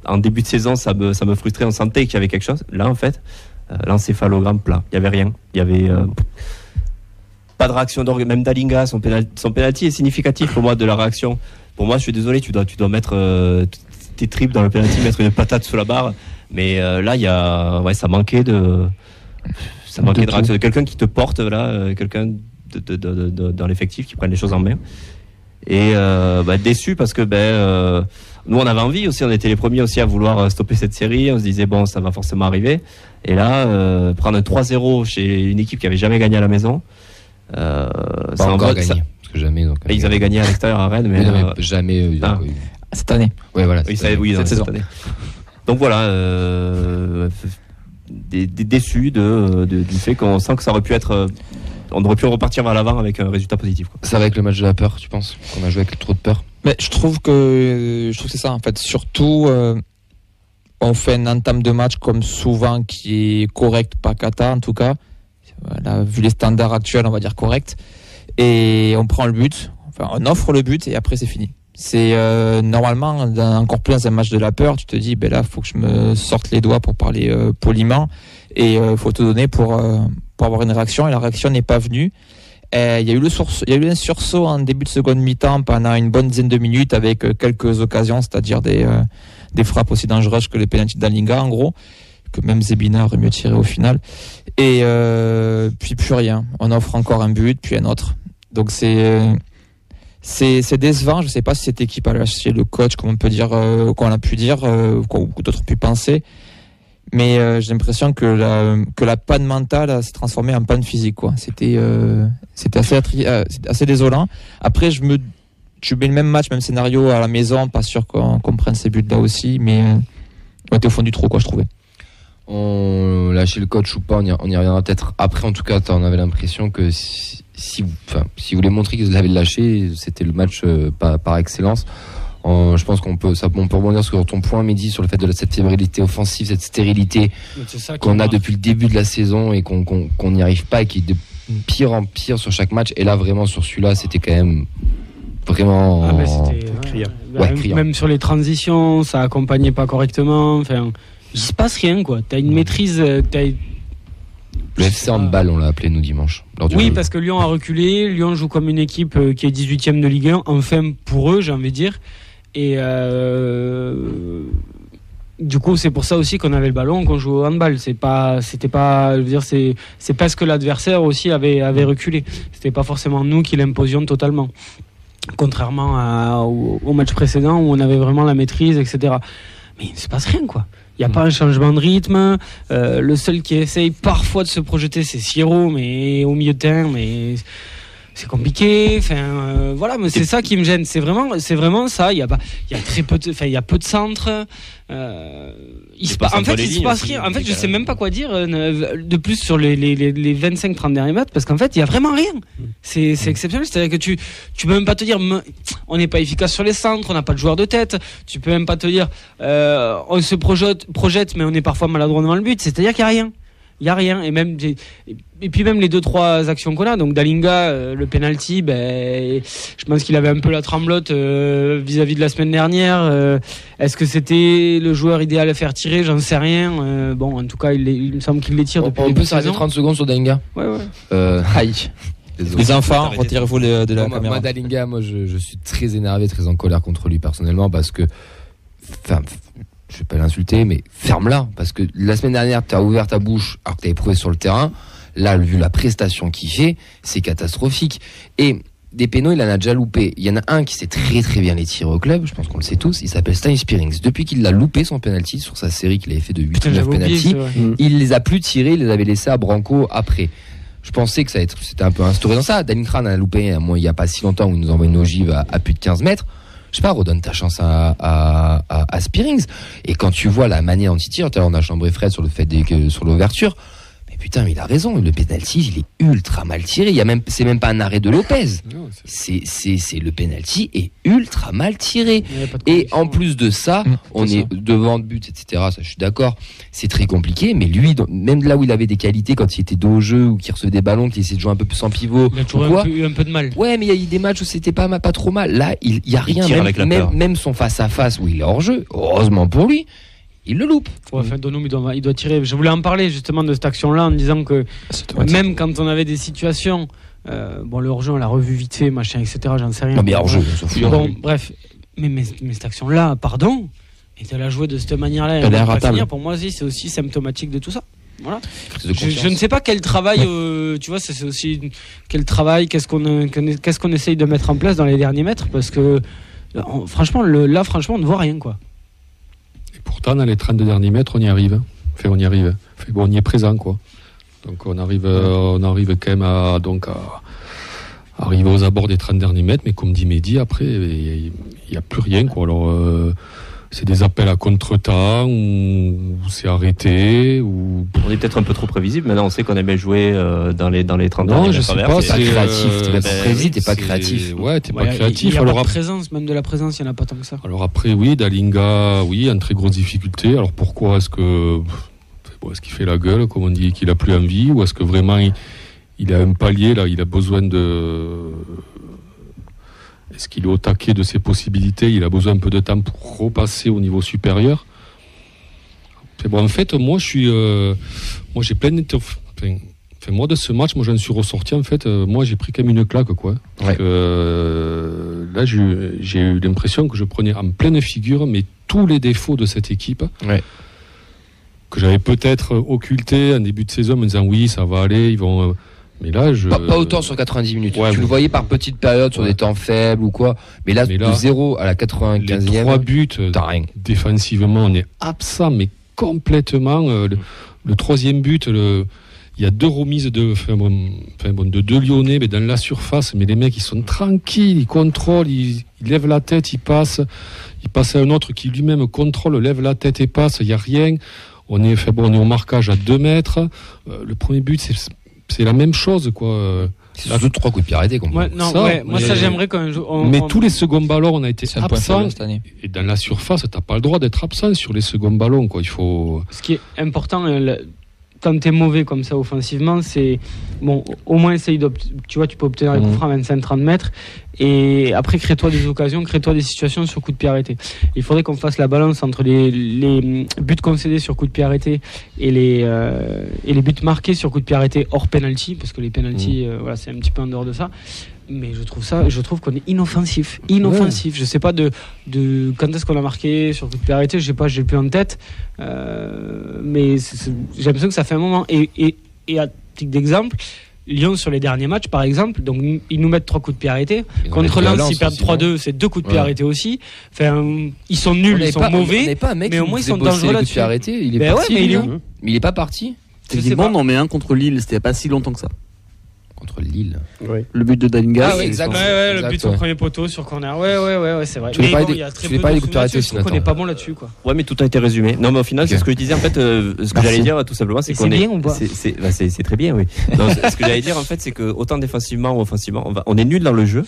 En début de saison, ça me frustrait, on sentait qu'il y avait quelque chose. Là en fait, l'encéphalogramme plat, il y avait rien, il y avait pas de réaction d'orgueil. Même Dalinga, son penalty est significatif pour moi de la réaction. Pour moi, je suis désolé, tu dois mettre tes tripes dans le penalty, mettre une patate sous la barre, mais là ça manquait de réaction, de quelqu'un qui te porte là, quelqu'un dans l'effectif qui prenne les choses en main. Et déçu parce que nous on avait envie aussi, on était les premiers aussi à vouloir stopper cette série, on se disait bon, ça va forcément arriver, et là prendre un 3-0 chez une équipe qui avait jamais gagné à la maison,
pas encore gagné. presque jamais. Donc,
ils avaient gagné à l'extérieur à Rennes, mais
jamais.
Cette année.
Ouais, voilà.
Oui, cette saison. Année. Donc voilà, déçu du fait qu'on sent que ça aurait pu être. On aurait pu repartir vers l'avant avec un résultat positif. Quoi.
Ça va avec le match de la peur, tu penses? Qu'on a joué avec trop de peur?
Mais je trouve que c'est ça en fait. Surtout, on fait une entame de match comme souvent qui est correct, pas cata en tout cas. Là, vu les standards actuels, on va dire correct. Et on prend le but, enfin on offre le but et après c'est fini. C'est normalement encore plus dans un match de la peur, tu te dis ben là faut que je me sorte les doigts pour parler poliment et faut tout donner pour avoir une réaction, et la réaction n'est pas venue. Il y a eu un sursaut en début de seconde mi-temps pendant une bonne dizaine de minutes avec quelques occasions, c'est-à-dire des frappes aussi dangereuses que les pénaltys d'Alinga en gros, que même Zebina aurait mieux tiré au final. Et puis plus rien. On offre encore un but, puis un autre. Donc c'est décevant. Je sais pas si cette équipe a lâché le coach, comme on peut dire, qu'on a pu dire, ou d'autres ont pu penser. Mais j'ai l'impression que la panne mentale s'est transformée en panne physique, quoi. C'était assez désolant. Après, je mets le même match, même scénario à la maison, pas sûr qu'on prenne ces buts là aussi, mais on était au fond du trou, quoi, je trouvais.
On lâchait le coach ou pas, on y reviendra peut-être après. En tout cas, on avait l'impression que si vous voulez montrer qu'ils l'avaient lâché, c'était le match par excellence. Je pense qu'on peut rebondir sur ton point, Mehdi, sur le fait de cette fébrilité offensive, cette stérilité qu'on a depuis le début de la saison et qu'on n'y arrive pas, et qui est de pire en pire sur chaque match. Et là, vraiment, sur celui-là, c'était quand même vraiment
criant. Même sur les transitions, ça accompagnait pas correctement. Enfin, il se passe rien, quoi. T'as une maîtrise.
Le FC Handball, on l'a appelé nous dimanche.
Oui, parce que Lyon a reculé. Lyon joue comme une équipe qui est 18e de Ligue 1. Enfin, pour eux, j'ai envie de dire. Et du coup, c'est pour ça aussi qu'on avait le ballon, qu'on joue au handball. C'était pas, je veux dire, c'est parce que l'adversaire aussi avait reculé. C'était pas forcément nous qui l'imposions totalement. Contrairement au match précédent où on avait vraiment la maîtrise, etc. Mais il ne se passe rien, quoi. Il n'y a pas un changement de rythme. Le seul qui essaye parfois de se projeter, c'est Siro, mais au milieu de terrain, mais c'est compliqué. Enfin, voilà, mais c'est ça qui me gêne. C'est vraiment ça. Il y a très peu il y a peu de centres. Il se passe rien. En fait, je sais même pas quoi dire de plus sur les 25-30 derniers mètres, parce qu'en fait, il y a vraiment rien. C'est exceptionnel. C'est-à-dire que tu peux même pas te dire, on n'est pas efficace sur les centres, on n'a pas de joueur de tête. Tu peux même pas te dire, on se projette, mais on est parfois maladroit devant le but. C'est-à-dire qu'il y a rien. Il y a rien, et puis même les 2-3 actions qu'on a, donc Dalinga, le penalty, je pense qu'il avait un peu la tremblote vis-à-vis de la semaine dernière. Est-ce que c'était le joueur idéal à faire tirer? J'en sais rien. Bon, en tout cas, il me semble qu'il les tire depuis.
On peut s'arrêter 30 secondes sur Dalinga.
Ouais.
Aïe. Les enfants, retirez-vous de la caméra.
Moi, Dalinga, je suis très énervé, très en colère contre lui personnellement, parce que je vais pas l'insulter, mais ferme-la, parce que la semaine dernière, tu as ouvert ta bouche alors que tu avais prouvé sur le terrain. Là, vu la prestation qu'il fait, c'est catastrophique. Et des pénaux, il en a déjà loupé. Il y en a un qui sait très très bien les tirer au club, je pense qu'on le sait tous, il s'appelle Stein Spearings. Depuis qu'il a loupé son penalty sur sa série qu'il avait fait de 8 ou 9 penalty, il les a plus tirés, il les avait laissés à Branco après. Je pensais que c'était un peu instauré dans ça. Danny Crane a loupé il n'y a pas si longtemps où il nous envoie une ogive à plus de 15 mètres. Je sais pas, redonne ta chance à Spearings. Et quand tu vois la manière dont il tire, on a chambré Fred sur le fait sur l'ouverture. Mais putain, mais il a raison. Le penalty, il est ultra mal tiré. C'est même pas un arrêt de Lopez. Non, c'est le penalty est ultra mal tiré. Et en plus de ça, on est devant le but, etc. Ça, je suis d'accord. C'est très compliqué. Mais lui, même là où il avait des qualités, quand il était dos au jeu ou qu'il recevait des ballons, qu'il essayait de jouer un peu plus en pivot,
il a toujours eu un peu de mal.
Ouais, mais il y a eu des matchs où c'était pas trop mal. Là, il y a rien. Même son face à face où il est hors jeu. Heureusement pour lui. Il le loupe.
Enfin, Donum, il doit tirer. Je voulais en parler justement de cette action-là en disant que même quand on avait des situations, le hors-jeu, on l'a revu vite fait, machin, etc. J'en sais rien.
Non, mais hors-jeu, on s'en fout.
Bon, bref. Mais cette action-là, pardon, et de la jouer de cette manière-là,
elle est ratable.
Pour moi, c'est aussi symptomatique de tout ça. Voilà. Je ne sais pas quel travail, tu vois, c'est aussi quel travail, qu'est-ce qu'on essaye de mettre en place dans les derniers mètres, parce que franchement, on ne voit rien, quoi.
Pourtant, dans les 32 derniers mètres, on y arrive. Enfin, on y arrive. Enfin, on y est présent, quoi. Donc, on arrive quand même à arriver aux abords des 30 derniers mètres, mais comme dit Mehdi, après, il n'y a plus rien, quoi. Alors, c'est des appels à contre-temps, ou c'est arrêté, ou...
On est peut-être un peu trop prévisible, maintenant on sait qu'on aime bien jouer dans les 30
non,
derniers
je sais
mètres.
pas,
c'est créatif, t'es pas prévisible, t'es pas créatif.
Ouais, t'es pas créatif.
Il y a
alors,
la présence, même de la présence, il n'y en a pas tant que ça.
Alors après, oui, Dalinga, oui, en très grosse difficulté. Alors pourquoi est-ce qu'il fait la gueule, comme on dit, qu'il a plus envie, ou est-ce que vraiment il a un palier, là, il a besoin de... Est-ce qu'il est au taquet de ses possibilités? Il a besoin un peu de temps pour repasser au niveau supérieur. Bon, en fait, moi, j'ai plein de... moi, de ce match, moi, j'en suis ressorti, en fait, moi, j'ai pris quand même une claque, quoi. Parce que, là, j'ai eu l'impression que je prenais en pleine figure, mais tous les défauts de cette équipe, que j'avais peut-être occultés en début de saison, en me disant, oui, ça va aller, ils vont... Mais là,
pas autant sur 90 minutes. Tu le voyais par petites périodes, sur des temps faibles ou quoi. Mais là, de 0 à la 95e,
les 3 buts,
t'as rien.
Défensivement, on est absent, mais complètement. Le 3e but, il y a 2 remises de 2 Lyonnais, mais dans la surface. Mais les mecs, ils sont tranquilles, ils contrôlent, ils lèvent la tête, ils passent. Ils passent à un autre qui lui-même contrôle, lève la tête et passe. Il n'y a rien. On est au marquage à 2 mètres. Le premier but, c'est la même chose, quoi.
C'est surtout 3 coups de pied arrêtés.
Moi, ça, j'aimerais quand même.
Mais tous les seconds ballons, on a été absents.
Cette année.
Et dans la surface, t'as pas le droit d'être absent sur les seconds ballons, quoi. Il faut.
Ce qui est important, quand t'es mauvais comme ça offensivement, c'est bon. Au moins, essaye tu vois, tu peux obtenir les coups francs à 25-30 mètres. Et après, crée-toi des occasions, crée-toi des situations sur coup de pied arrêté. Il faudrait qu'on fasse la balance entre les buts concédés sur coup de pied arrêté et les buts marqués sur coup de pied arrêté hors penalty, parce que les penalty, voilà, c'est un petit peu en dehors de ça. Mais je trouve qu'on est inoffensif. Je sais pas de quand est-ce qu'on a marqué sur coup de pied arrêté, je sais pas, j'ai plus en tête. Mais j'ai l'impression que ça fait un moment. Et à titre d'exemple, Lyon sur les derniers matchs, par exemple, donc ils nous mettent 3 coups de pied arrêtés. Contre Lens, ils perdent 3-2, c'est 2 coups de pied arrêtés aussi. Enfin, ils sont nuls, ils sont mauvais, mais au moins ils sont dangereux là-dessus.
Il est parti,
mais il est où ?
Mais il est pas parti.
Techniquement, on en met un contre Lille, c'était pas si longtemps que ça.
Contre Lille.
Oui. Le but de Dalinga.
Ah oui, exact.
Le but au premier poteau sur corner. Ouais, c'est vrai.
Tu voulais pas des coups de pied arrêtés aussi.
On n'est pas bon là-dessus, quoi.
Ouais, mais tout a été résumé. Non, mais au final, c'est ce que je disais en fait. Ce que j'allais dire, tout simplement, c'est qu'on est.
C'est bien ou pas ?
C'est très bien, oui. Non, ce que j'allais dire en fait, c'est que autant défensivement ou offensivement, on est nul dans le jeu.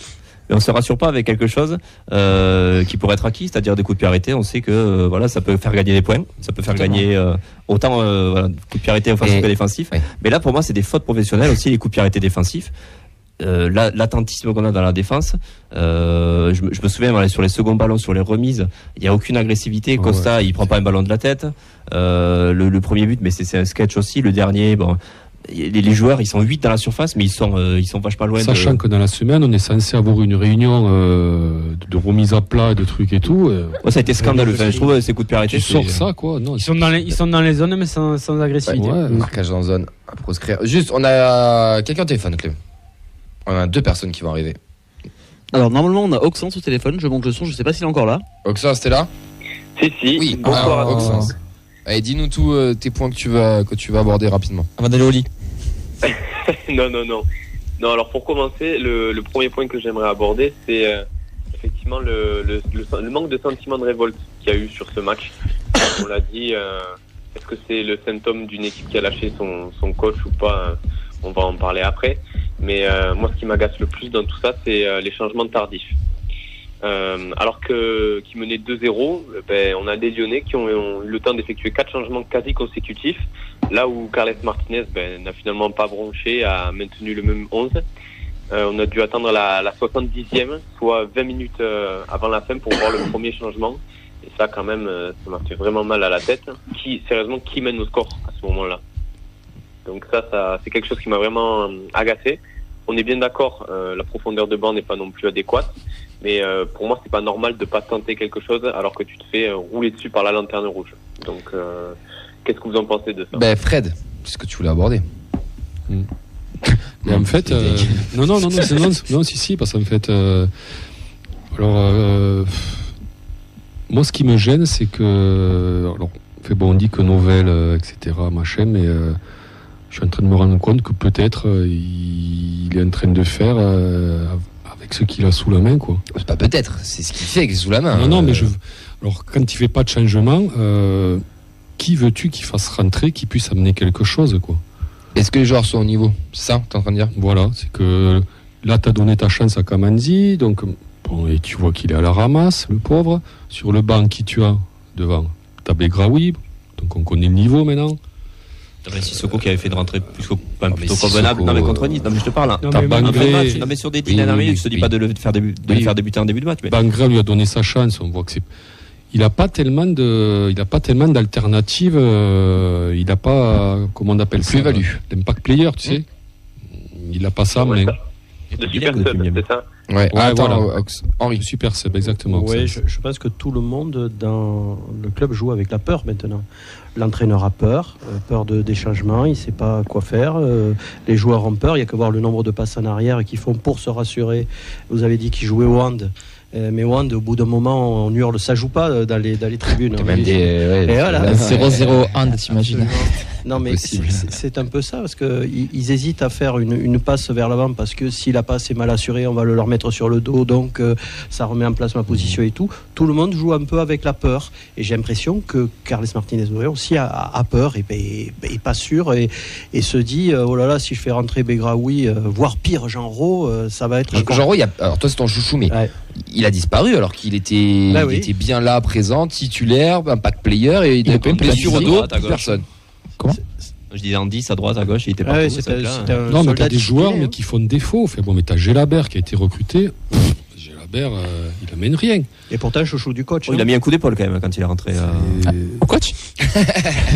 Mais on se rassure pas avec quelque chose qui pourrait être acquis, c'est-à-dire des coups de pied arrêtés. On sait que voilà, ça peut faire gagner des points, ça peut faire gagner autant coups de pied arrêtés offensifs que défensifs. Mais là, pour moi, c'est des fautes professionnelles aussi, les coups de pied arrêtés défensifs. L'attentisme qu'on a dans la défense, je me souviens sur les seconds ballons, sur les remises, il n'y a aucune agressivité. Costa, il prend pas un ballon de la tête. Le premier but, mais c'est un sketch aussi. Le dernier, bon. Les joueurs, ils sont 8 dans la surface, mais ils sont vachement loin.
Sachant que dans la semaine, on est censé avoir une réunion de remise à plat et de trucs et tout.
Ça a été scandaleux. Je trouve ces coups de pied arrêtés.
Tu sors ça, quoi. Non,
ils sont dans les zones, mais sans agressivité.
Marquage dans zone à proscrire. Juste, on a quelqu'un au téléphone, Clem. On a 2 personnes qui vont arriver.
Alors, normalement, on a Oxens au téléphone. Je monte le son, je sais pas s'il est encore là.
Oxens, t'es là ?
Si.
Oui,
bonsoir à
Oxens. Allez, dis-nous tous tes points que tu vas aborder rapidement.
Avant d'aller au lit.
Non, alors pour commencer, le premier point que j'aimerais aborder, c'est effectivement le manque de sentiment de révolte qu'il y a eu sur ce match. On l'a dit, est-ce que c'est le symptôme d'une équipe qui a lâché son coach ou pas ? On va en parler après. Mais moi, ce qui m'agace le plus dans tout ça, c'est les changements tardifs. Alors qu'ils menaient 2-0, on a des Lyonnais qui ont eu le temps d'effectuer 4 changements quasi consécutifs, là où Carles Martinez n'a finalement pas bronché, a maintenu le même 11. On a dû attendre la 70e, soit 20 minutes avant la fin pour voir le premier changement. Et ça, quand même, ça m'a fait vraiment mal à la tête. Sérieusement, qui mène au score à ce moment-là ? Donc ça c'est quelque chose qui m'a vraiment agacé. On est bien d'accord, la profondeur de banc n'est pas non plus adéquate. Mais pour moi, c'est pas normal de pas tenter quelque chose alors que tu te fais rouler dessus par la lanterne rouge. Donc, qu'est-ce que vous en pensez de ça ?
Fred, c'est ce que tu voulais aborder.
Mais en fait, non, si, parce qu'en fait, moi, ce qui me gêne, c'est que, on dit que Novell, etc., machin, mais je suis en train de me rendre compte que peut-être il est en train de faire avec ce qu'il a sous la main, quoi.
C'est pas peut-être, c'est ce qu'il fait avec sous la main.
Non, mais alors quand il fait pas de changement, qui veux-tu qu'il fasse rentrer, qui puisse amener quelque chose, quoi.
Est-ce que les joueurs sont au niveau? C'est ça que t'es en train de dire?
Voilà, c'est que là t'as donné ta chance à Kamanzi, donc bon, et tu vois qu'il est à la ramasse, le pauvre. Sur le banc, qui tu as devant? T'as Begraoui, donc on connaît le niveau maintenant.
T'avais Sissoko qui avait fait de rentrer plutôt convenable. Non mais contre Nice, non mais je te parle. Hein.
T'as Bangré.
Non mais sur des 10 dernières minutes, je te dis pas de le faire débuter en début de match. Mais...
Bangré lui a donné sa chance, on voit que c'est... Il n'a pas tellement d'alternatives, il n'a pas, comment on appelle ça,
plus-value.
L'impact player, tu sais. Il n'a pas ça, mais...
De super sub, c'est ça?
Ouais,
voilà.
Henri.
Super sub, exactement.
Oui, je pense que tout le monde dans le club joue avec la peur maintenant. L'entraîneur a peur des changements, il ne sait pas quoi faire. Les joueurs ont peur, il n'y a qu'à voir le nombre de passes en arrière qu'ils font pour se rassurer. Vous avez dit qu'ils jouaient au hand. Mais Wand, au bout d'un moment, on hurle, ça joue pas dans les tribunes.
Même et
voilà. 0-0 hand, t'imagines.
Non, mais c'est un peu ça, parce qu'ils hésitent à faire une passe vers l'avant, parce que si la passe est mal assurée, on va le leur mettre sur le dos, donc ça remet en place ma position et tout. Tout le monde joue un peu avec la peur. Et j'ai l'impression que Carles Martinez aussi a peur, et pas sûr, et se dit, oh là là, si je fais rentrer Begraoui, voire pire, Jean Rau, ça va être...
Jean Rau, alors toi c'est ton chouchou, mais... Ouais. Il a disparu alors qu'il était, était bien là, présent, titulaire, impact player, et il avait une blessure au dos, plus personne.
Comment? Je disais en 10 à droite, à gauche, il était pas
non, mais t'as des joueurs mais qui font défaut. Enfin, bon, mais t'as Gelabert qui a été recruté. Gelabert, il amène rien.
Et pourtant, chouchou du coach.
Il a mis un coup d'épaule quand même quand il est rentré.
Au coach.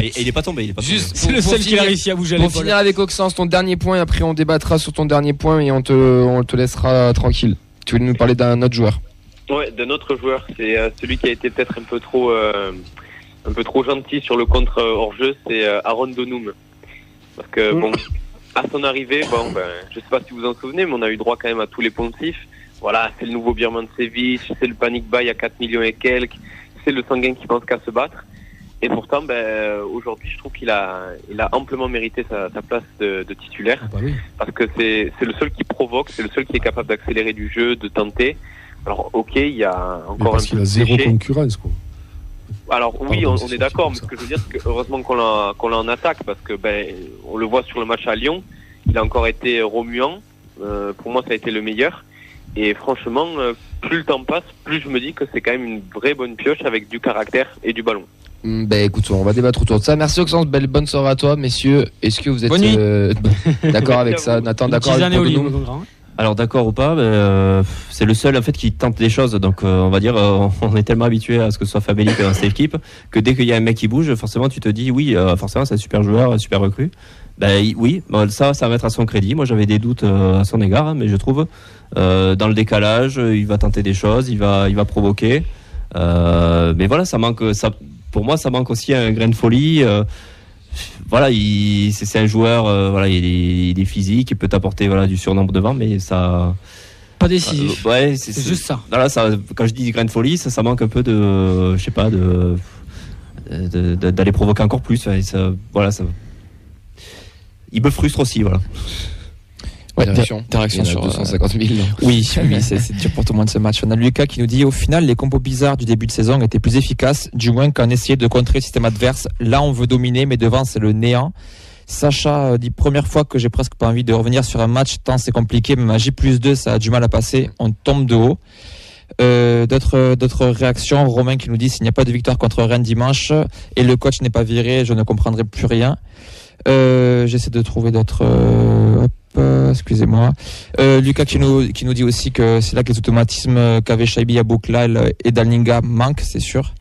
Et il est pas tombé.
Juste,
c'est le seul qui a réussi à bouger l'épaule.
Pour finir avec Auxence, ton dernier point, et après on débattra sur ton dernier point et on te laissera tranquille. Tu veux nous parler d'un autre joueur?
Ouais, d'un autre joueur. C'est celui qui a été peut-être un peu trop gentil sur le contre hors-jeu, c'est Aaron Donoum. Parce que bon, à son arrivée, je sais pas si vous en souvenez, mais on a eu droit quand même à tous les poncifs. Voilà, c'est le nouveau Birmancevic, c'est le panic buy à 4 millions et quelques, c'est le sanguin qui pense qu'à se battre. Et pourtant, aujourd'hui, je trouve qu'il a amplement mérité sa place de titulaire.
Oui.
Parce que c'est le seul qui provoque, c'est le seul qui est capable d'accélérer du jeu, de tenter. Alors, ok, il y a encore
parce qu'il a zéro concurrence, quoi.
Alors oui, on est d'accord, mais ce que je veux dire, c'est que heureusement qu'on l'a en attaque, parce que on le voit sur le match à Lyon, il a encore été remuant. Pour moi, ça a été le meilleur. Et franchement, plus le temps passe, plus je me dis que c'est quand même une vraie bonne pioche avec du caractère et du ballon.
Écoute, on va débattre autour de ça. Merci Auxence, bonne soirée à toi, messieurs. Est-ce que vous êtes d'accord avec ça? Nathan, d'accord avec Donoum?
Alors d'accord ou pas, c'est le seul en fait qui tente des choses. Donc on va dire, on est tellement habitué à ce que ce soit Fabelli dans cette équipe que dès qu'il y a un mec qui bouge, forcément tu te dis oui, forcément c'est un super joueur, un super recrue. Oui, ça va mettre à son crédit. Moi j'avais des doutes à son égard, mais je trouve dans le décalage, il va tenter des choses, il va provoquer. Mais voilà, pour moi ça manque aussi un grain de folie. Voilà, c'est un joueur, il est physique, il peut apporter du surnombre devant, mais ça.
Pas décisif.
Ouais,
c'est juste ça.
Voilà, quand je dis grain de folie, ça manque un peu de, je sais pas, d'aller provoquer encore plus. Il me frustre aussi, voilà.
Ouais, direction sur
250 000.
Oui, c'est dur pour tout le monde ce match. On a Lucas qui nous dit au final les combos bizarres du début de saison étaient plus efficaces, du moins qu'en essayer de contrer le système adverse. Là on veut dominer, mais devant c'est le néant. Sacha dit première fois que j'ai presque pas envie de revenir sur un match tant c'est compliqué, même à J+2 ça a du mal à passer, on tombe de haut. D'autres réactions, Romain qui nous dit s'il n'y a pas de victoire contre Rennes dimanche et le coach n'est pas viré, je ne comprendrai plus rien. J'essaie de trouver d'autres excusez-moi. Lucas qui nous dit aussi que c'est là que les automatismes qu'avaient Shaibi, Abouklal et Dalninga manquent, c'est sûr.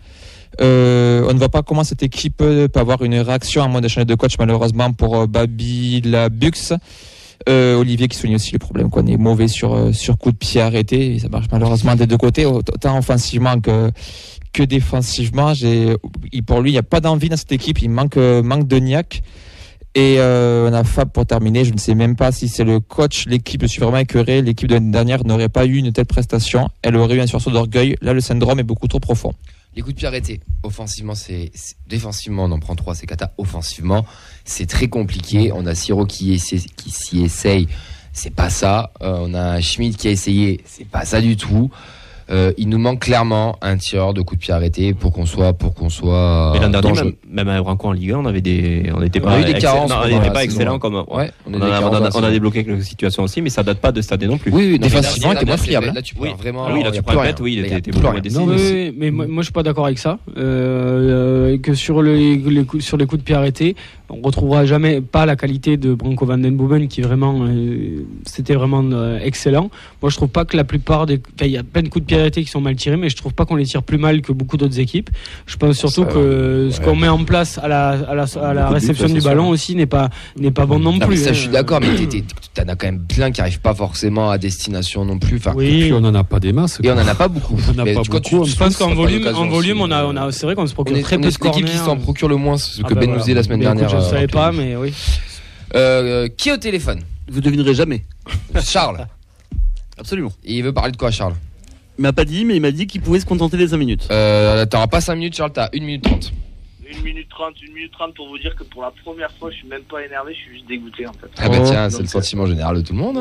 On ne voit pas comment cette équipe peut avoir une réaction à moins de changer de coach malheureusement pour Babi Labux. Olivier qui souligne aussi le problème qu'on est mauvais sur coup de pied arrêté, et ça marche malheureusement des deux côtés, autant offensivement que défensivement. Pour lui il n'y a pas d'envie dans cette équipe, il manque de niaque. Et on a Fab pour terminer, je ne sais même pas si c'est le coach, l'équipe, je suis vraiment écœuré, l'équipe de l'année dernière n'aurait pas eu une telle prestation, elle aurait eu un sursaut d'orgueil, là le syndrome est beaucoup trop profond.
Les coups de pied arrêtés. Offensivement, défensivement, on en prend 3, c'est cata. Offensivement, c'est très compliqué. On a Siro qui s'y essaye. C'est pas ça. On a Schmidt qui a essayé. C'est pas ça du tout. Il nous manque clairement un tireur de coups de pied arrêtés pour qu'on soit.
Mais l'an dernier, même à Branco en Ligue 1, on n'était pas excellent comme. Ouais, on a débloqué quelques situations aussi, mais ça date pas de cette année non plus.
Oui,
défensivement, il était moins fiable.
Là, tu peux vraiment.
Oui, là, tu prends un pet, il était plus loin d'essayer.
Mais moi, je suis pas d'accord avec ça. Que sur les coups de pied arrêtés, on retrouvera jamais pas la qualité de Branco van den Boomen qui vraiment, c'était vraiment excellent. Moi, je trouve pas que la plupart il y a plein de coups de pied arrêtés qui sont mal tirés, mais je trouve pas qu'on les tire plus mal que beaucoup d'autres équipes. Je pense surtout que ce qu'on met en place à la réception du ballon aussi n'est pas bon non plus.
Ça, je suis d'accord, mais t'en as quand même plein qui arrivent pas forcément à destination non plus. Enfin,
et puis on en a pas des masses.
Et on en a pas beaucoup.
Je pense qu'en volume, on a, c'est vrai qu'on se procure très peu de corners.
L'équipe qui s'en procure le moins, ce que Ben nous disait la semaine dernière.
Je ne savais pas, mais oui.
Qui est au téléphone?
Vous devinerez jamais.
Charles.
Absolument.
Et il veut parler de quoi, Charles?
Il m'a pas dit, mais il m'a dit qu'il pouvait se contenter des 5 minutes.
T'auras pas 5 minutes, Charles, t'as 1 minute 30.
1 minute 30 pour vous dire que pour la première fois, je suis même pas énervé, je suis juste dégoûté en fait.
Ah bah tiens, c'est le sentiment général de tout le monde.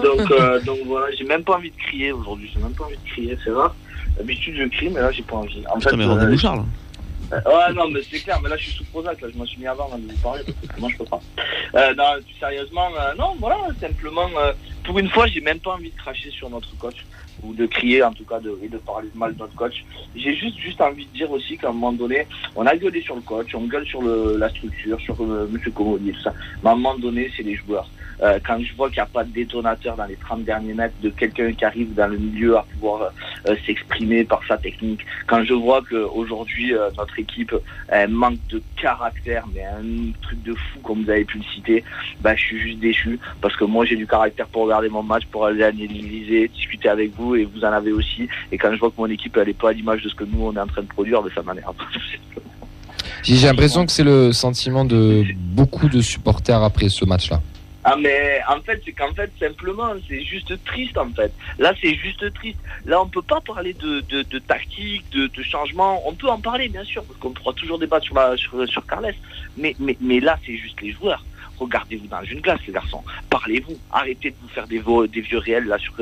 Donc voilà, j'ai même pas envie de crier aujourd'hui, c'est rare. D'habitude je crie, mais là j'ai pas envie. En
fait, mais rendez-vous Charles.
Ouais, non, mais c'est clair, mais là je suis sous Prozac, là je m'en suis mis avant de vous parler, parce que moi je peux pas. Non, sérieusement, non, voilà, simplement, pour une fois, j'ai même pas envie de cracher sur notre coach, ou de crier en tout cas, et de parler mal de notre coach. J'ai juste envie de dire aussi qu'à un moment donné, on a gueulé sur le coach, on gueule sur la structure, sur M. Comodi et tout ça, mais à un moment donné, c'est les joueurs. Quand je vois qu'il n'y a pas de détonateur dans les 30 derniers mètres de quelqu'un qui arrive dans le milieu à pouvoir s'exprimer par sa technique, quand je vois qu'aujourd'hui notre équipe manque de caractère, mais un truc de fou comme vous avez pu le citer, je suis juste déçu parce que moi j'ai du caractère pour regarder mon match, pour aller analyser, discuter avec vous, et vous en avez aussi, et quand je vois que mon équipe elle n'est pas à l'image de ce que nous on est en train de produire, ça m'énerve.
J'ai l'impression que c'est le sentiment de beaucoup de supporters après ce match-là.
Ah mais en fait c'est qu'en fait simplement c'est juste triste en fait. Là c'est juste triste. Là on peut pas parler de tactique, de changement. On peut en parler bien sûr parce qu'on pourra toujours débattre sur Carles. Mais là c'est juste les joueurs. Regardez-vous dans une glace les garçons. Parlez-vous. Arrêtez de vous faire des vieux réels là sur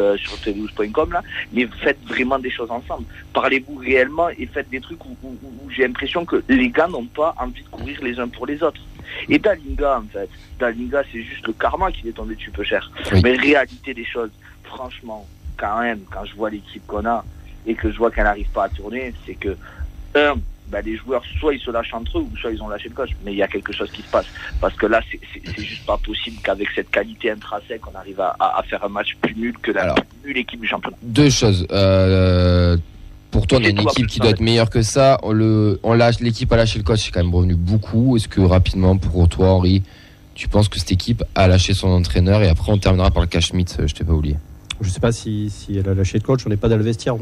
telehouse.com là. Mais faites vraiment des choses ensemble. Parlez-vous réellement et faites des trucs où j'ai l'impression que les gars n'ont pas envie de courir les uns pour les autres. Et Dalinga, en fait, c'est juste le karma qui est tombé dessus peu cher. Oui. Mais réalité des choses, franchement, quand même, quand je vois l'équipe qu'on a et que je vois qu'elle n'arrive pas à tourner, c'est que, les joueurs, soit ils se lâchent entre eux, ou soit ils ont lâché le coach. Mais il y a quelque chose qui se passe. Parce que là, c'est juste pas possible qu'avec cette qualité intrinsèque, on arrive à faire un match plus nul que la plus nulle équipe du championnat.
Deux choses. Pour toi, on a une équipe qui doit être meilleure que ça. L'équipe a lâché le coach, c'est quand même revenu beaucoup. Est-ce que rapidement, pour toi, Henri, tu penses que cette équipe a lâché son entraîneur? Et après, on terminera par le cas Schmidt, je t'ai pas oublié.
Je ne sais pas si elle a lâché le coach, on n'est pas dans le vestiaire.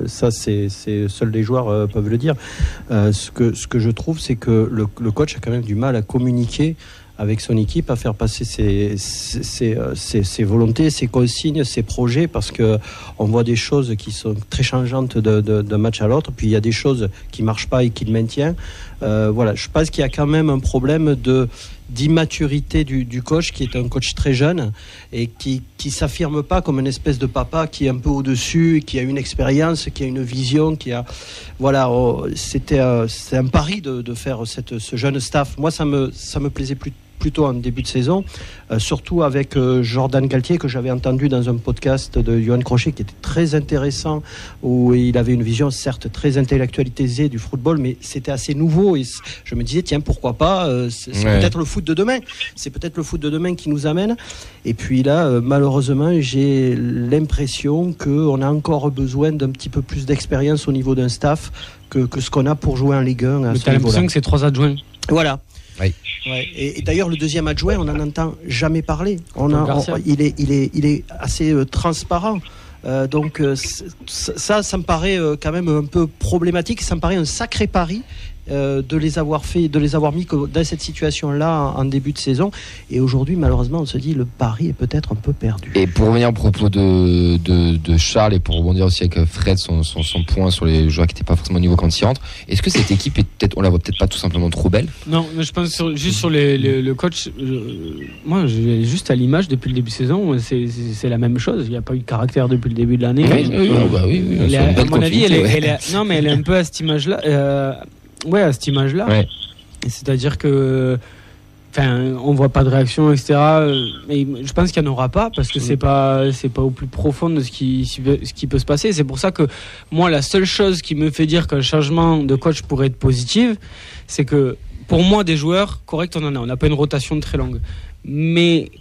Ça, c'est seuls les joueurs peuvent le dire. Ce que je trouve, c'est que le coach a quand même du mal à communiquer avec son équipe, à faire passer ses volontés, ses consignes, ses projets, parce que on voit des choses qui sont très changeantes d'un match à l'autre, puis il y a des choses qui marchent pas et qui le maintiennent. Voilà, je pense qu'il y a quand même un problème d'immaturité du coach, qui est un coach très jeune et qui s'affirme pas comme une espèce de papa qui est un peu au-dessus, qui a une expérience, qui a une vision, c'est un pari de faire ce jeune staff. Moi, ça me plaisait plutôt en début de saison, surtout avec Jordan Galtier, que j'avais entendu dans un podcast de Johan Crochet qui était très intéressant, où il avait une vision certes très intellectualisée du football, mais c'était assez nouveau, et je me disais tiens, pourquoi pas, c'est peut-être le foot de demain, c'est peut-être le foot de demain qui nous amène. Et puis là, malheureusement, j'ai l'impression qu'on a encore besoin d'un petit peu plus d'expérience au niveau d'un staff que ce qu'on a pour jouer en Ligue 1.
Mais t'as l'impression que c'est 3 adjoints.
Voilà.
Oui.
Ouais. Et d'ailleurs, le deuxième adjoint, on n'en entend jamais parler. Il est assez transparent. Donc ça me paraît quand même un peu problématique. Ça me paraît un sacré pari de les avoir mis dans cette situation-là en début de saison. Et aujourd'hui, malheureusement, on se dit le pari est peut-être un peu perdu.
Et pour revenir au propos de Charles et pour rebondir aussi avec Fred, son point sur les joueurs qui n'étaient pas forcément au niveau quand il rentre, est-ce que cette équipe on la voit peut-être pas tout simplement trop belle?
Non, mais je pense juste sur le coach. Moi, juste à l'image depuis le début de saison, c'est la même chose. Il n'y a pas eu de caractère depuis le début de l'année.
Oui,
à mon avis, elle est un peu à cette image-là. À cette image-là. Ouais. C'est-à-dire que, on voit pas de réaction, etc. Mais je pense qu'il n'y en aura pas parce que c'est pas au plus profond de ce qui peut se passer. C'est pour ça que moi, la seule chose qui me fait dire qu'un changement de coach pourrait être positif, c'est que pour moi, des joueurs corrects, on en a. On n'a pas une rotation très longue, mais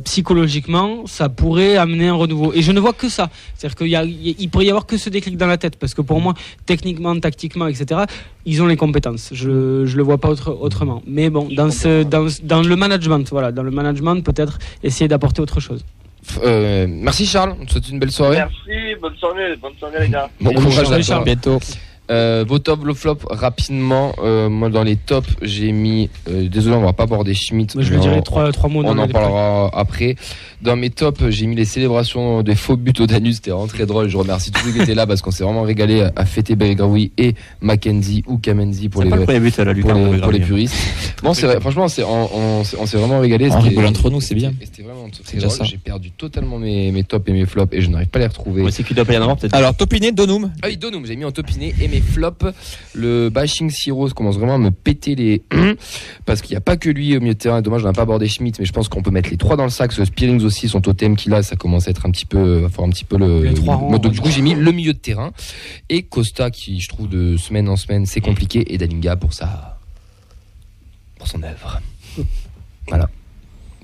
psychologiquement, ça pourrait amener un renouveau. Et je ne vois que ça. C'est-à-dire qu'il pourrait y avoir que ce déclic dans la tête. Parce que pour moi, techniquement, tactiquement, etc., ils ont les compétences. Je le vois pas autrement. Mais bon, dans le management, dans le management, peut-être essayer d'apporter autre chose.
Merci Charles, on te souhaite une belle soirée.
Merci, bonne soirée les gars.
Bon courage à
Charles, bientôt.
Vos top, vos flop rapidement. Moi dans les tops j'ai mis désolé on va pas aborder Schmitt.
Je lui dirai trois mots.
On en parlera après. Dans mes tops j'ai mis les célébrations des faux buts au Danus. C'était vraiment très drôle. Je remercie tous ceux qui étaient là parce qu'on s'est vraiment régalé à fêter Belgraoui et Mackenzie ou Kamenzi pour les puristes. Bon c'est vrai, franchement on s'est vraiment régalé.
On rigole entre nous, c'est bien.
C'était vraiment très drôle. J'ai perdu totalement mes tops et mes flops et je n'arrive pas à les retrouver.
C'est qu'il doit pas y en avoir peut-être.
Alors topiné Donum.
Ah oui Donum, j'ai mis en topiné et mes flops. Le bashing Siros commence vraiment à me péter les parce qu'il n'y a pas que lui au milieu de terrain. Dommage on n'a pas abordé Schmitt, mais je pense qu'on peut mettre les trois dans le sac. Ce Spearings aussi, son totem qu'il a, ça commence à être un petit peu le donc du coup j'ai mis le milieu de terrain et Costa qui je trouve de semaine en semaine c'est compliqué et Dalinga pour son œuvre. Voilà.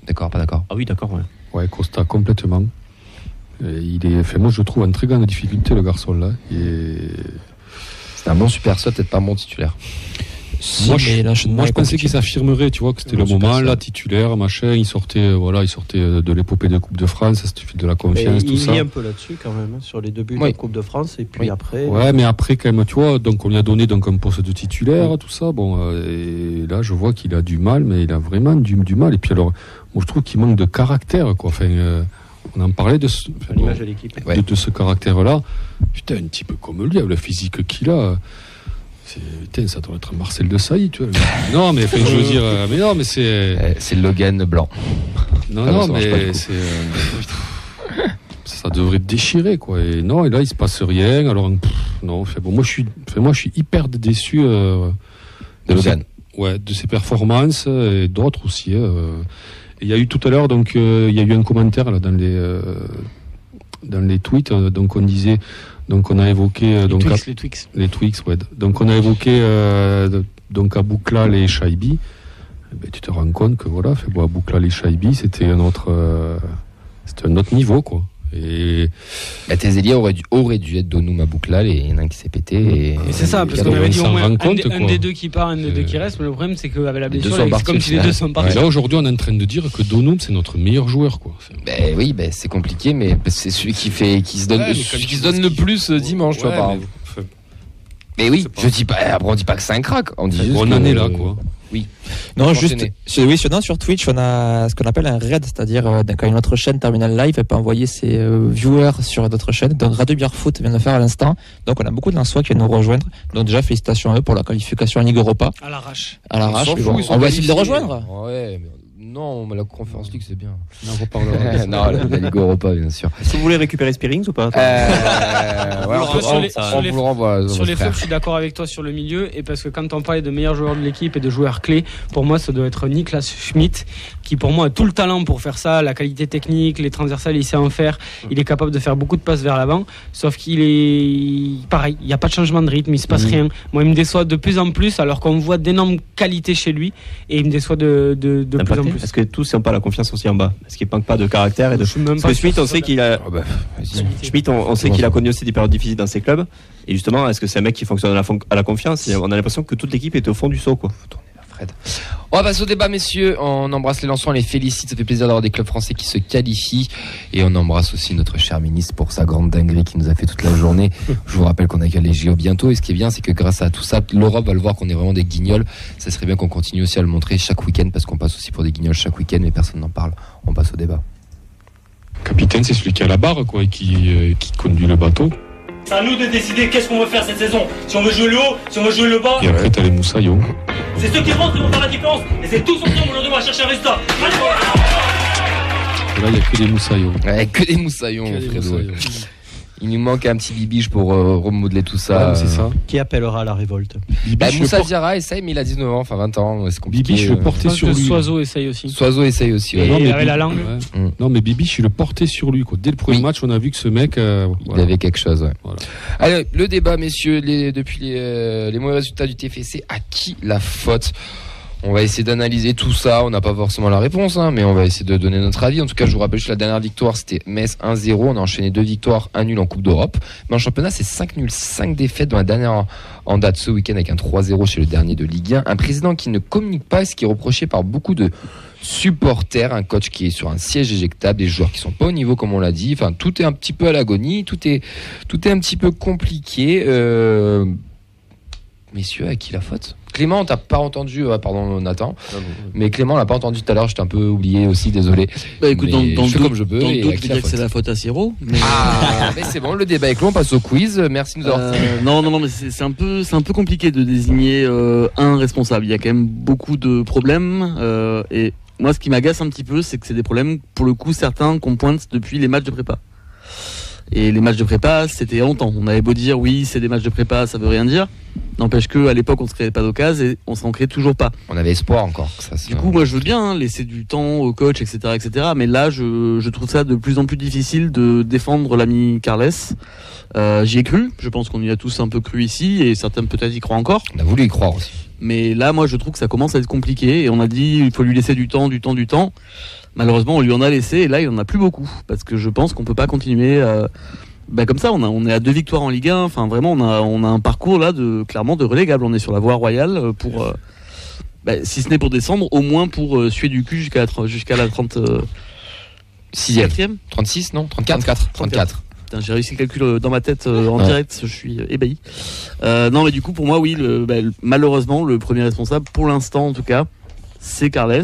D'accord, pas d'accord?
Ah oui, d'accord,
ouais, Costa complètement. Moi je le trouve en très grande difficulté le garçon là.
C'est un bon super sub, peut-être pas un bon titulaire.
Moi je pensais qu'il s'affirmerait, tu vois, que c'était le moment là, titulaire, machin. Il sortait de l'épopée de Coupe de France, ça c'était de la confiance, tout ça.
Il y a un peu là-dessus quand même, sur les deux buts de Coupe de France et puis après.
Ouais, mais après quand même, tu vois, donc on lui a donné un poste de titulaire, tout ça. Bon, et là je vois qu'il a du mal, mais il a vraiment du mal. Et puis alors, moi je trouve qu'il manque de caractère, quoi. Enfin. On en parlait de
l'image de l'équipe.
De ce caractère-là. Putain, un petit peu comme lui, avec la physique qu'il a. Putain, ça doit être Marcel Desailly, tu vois. Non, mais je veux dire, mais non, mais c'est.
C'est Logan blanc.
Non, mais c'est. Ça devrait déchirer, quoi. Et non, et là, il se passe rien. Alors, non. Moi, je suis hyper déçu
de Logan.
De ses performances et d'autres aussi. Il y a eu tout à l'heure, donc il y a eu un commentaire là dans les tweets, donc on disait, donc on a évoqué
les Twix,
ouais. Donc on a évoqué donc Abouklal et Chaibi. Tu te rends compte que voilà, Abouklal et Chaibi, c'était un autre niveau, quoi. Et
tes ailiers auraient dû être Donum Abouklal et il y en a un qui s'est pété. Et
c'est ça, parce qu'on avait dit au moins un des deux qui part, un des deux qui reste. Mais le problème, c'est qu'avec la blessure, c'est comme si les deux sont partis.
Et là, aujourd'hui, on est en train de dire que Donum, c'est notre meilleur joueur, quoi.
Oui, c'est compliqué, mais c'est celui qui se donne le plus dimanche, tu vois. Mais oui, on dit pas que c'est un crack. On dit juste
bonne année là, quoi.
Oui.
Non, juste sur Twitch, on a ce qu'on appelle un raid, c'est-à-dire quand une autre chaîne Terminal Live, elle peut envoyer ses viewers sur d'autres chaînes. Donc Radio Bière Foot vient de faire à l'instant. Donc on a beaucoup de Lensois qui viennent nous rejoindre. Donc déjà félicitations à eux pour la qualification en Ligue Europa.
À l'arrache.
On va essayer de les rejoindre.
Ouais, mais non, mais la Conference League c'est bien.
On en reparlera.
Non, la Ligue Europa bien sûr.
Est-ce que vous voulez récupérer Spearings ou pas?
On vous le renvoie.
Sur les flops, je suis d'accord avec toi sur le milieu, et parce que quand on parlait de meilleurs joueurs de l'équipe et de joueurs clés, pour moi ça doit être Niklas Schmitt, qui pour moi a tout le talent pour faire ça, la qualité technique, les transversales, il sait en faire, il est capable de faire beaucoup de passes vers l'avant, sauf qu'il est pareil, il n'y a pas de changement de rythme, il se passe rien. Moi il me déçoit de plus en plus, alors qu'on voit d'énormes qualités chez lui, et il me déçoit de plus en plus.
Est-ce que tous n'ont pas la confiance aussi en bas? Est-ce qu'il manque pas de caractère et de... Parce que Schmitt, on sait qu'il a... Schmitt, on sait qu'il a connu aussi des périodes difficiles dans ses clubs. Et justement, est-ce que c'est un mec qui fonctionne à la confiance? Et on a l'impression que toute l'équipe est au fond du seau, quoi.
Fred. On va passer au débat, messieurs. On embrasse les Lensois, on les félicite. Ça fait plaisir d'avoir des clubs français qui se qualifient. Et on embrasse aussi notre cher ministre pour sa grande dinguerie qui nous a fait toute la journée. Je vous rappelle qu'on accueille les JO bientôt. Et ce qui est bien, c'est que grâce à tout ça, l'Europe va le voir qu'on est vraiment des guignols. Ça serait bien qu'on continue aussi à le montrer chaque week-end parce qu'on passe aussi pour des guignols chaque week-end, mais personne n'en parle. On passe au débat.
Capitaine, c'est celui qui a la barre, quoi, et qui conduit le bateau.
C'est à nous de décider qu'est-ce qu'on veut faire cette saison. Si on veut jouer le haut, si on veut jouer le bas.
Et après, t'as les moussaillons.
C'est ceux qui rentrent qui vont faire la différence. Et c'est tous ensemble aujourd'hui, on va chercher un résultat.
Et là, il n'y a que des moussaillons.
Ouais, que des moussaillons, Fredo. Il nous manque un petit bibiche pour remodeler tout ça.
Ouais, c'est ça. Qui appellera à la révolte?
Moussa Diarra essaye, mais il a 19 ans, enfin 20 ans. C'est compliqué.
Bibiche, le porter sur lui.
Soiseau essaye aussi.
Soiseau essaye aussi.
Ouais. Il avait la langue.
Ouais. Non, mais Bibiche, il le portait sur lui. Quoi. Dès le premier match, on a vu que ce mec.
Il avait quelque chose. Ouais. Voilà. Allez, le débat, messieurs, depuis les mauvais résultats du TFC, à qui la faute? On va essayer d'analyser tout ça. On n'a pas forcément la réponse, mais on va essayer de donner notre avis. En tout cas, je vous rappelle juste la dernière victoire, c'était Metz 1-0. On a enchaîné 2 victoires, 1 nul en Coupe d'Europe. Mais en championnat, c'est 5 nuls, 5 défaites dans la dernière en date ce week-end avec un 3-0 chez le dernier de Ligue 1. Un président qui ne communique pas, ce qui est reproché par beaucoup de supporters, un coach qui est sur un siège éjectable, des joueurs qui sont pas au niveau comme on l'a dit. Enfin, tout est un petit peu à l'agonie, tout est un petit peu compliqué. Messieurs, à qui la faute? Clément, t'as pas entendu, pardon Nathan, mais Clément l'a pas entendu tout à l'heure, je t'ai un peu oublié aussi, désolé.
Bah écoute, dans
je fais comme je peux.
Dans le doute, je dirais que c'est la faute à Siro. Mais...
Ah, mais c'est bon, le débat est clos, on passe au quiz. Merci de nous avoir fait.
Non, mais c'est un peu compliqué de désigner un responsable. Il y a quand même beaucoup de problèmes et moi, ce qui m'agace un petit peu, c'est que c'est des problèmes, pour le coup, certains qu'on pointe depuis les matchs de prépa. Et les matchs de prépa, c'était longtemps. On avait beau dire oui, c'est des matchs de prépa, ça veut rien dire. N'empêche qu'à l'époque, on se créait pas d'occasion et on s'en crée toujours pas.
On avait espoir encore.
Du coup, moi, je veux bien laisser du temps au coach, etc., etc. Mais là, je trouve ça de plus en plus difficile de défendre l'ami Carles. J'y ai cru. Je pense qu'on y a tous un peu cru ici et certains peut-être y croient encore.
On a voulu y croire aussi.
Mais là, moi, je trouve que ça commence à être compliqué et on a dit il faut lui laisser du temps. Malheureusement, on lui en a laissé et là, il en a plus beaucoup parce que je pense qu'on peut pas continuer comme ça. On est à 2 victoires en Ligue 1. Enfin, vraiment, on a un parcours là clairement de relégable. On est sur la voie royale pour, si ce n'est pour descendre, au moins pour suer du cul jusqu'à la 36e.
36, non 34.
Putain, j'ai réussi le calcul dans ma tête en direct, je suis ébahi. Non, mais du coup, pour moi, oui, malheureusement, le premier responsable, pour l'instant en tout cas, c'est Carles.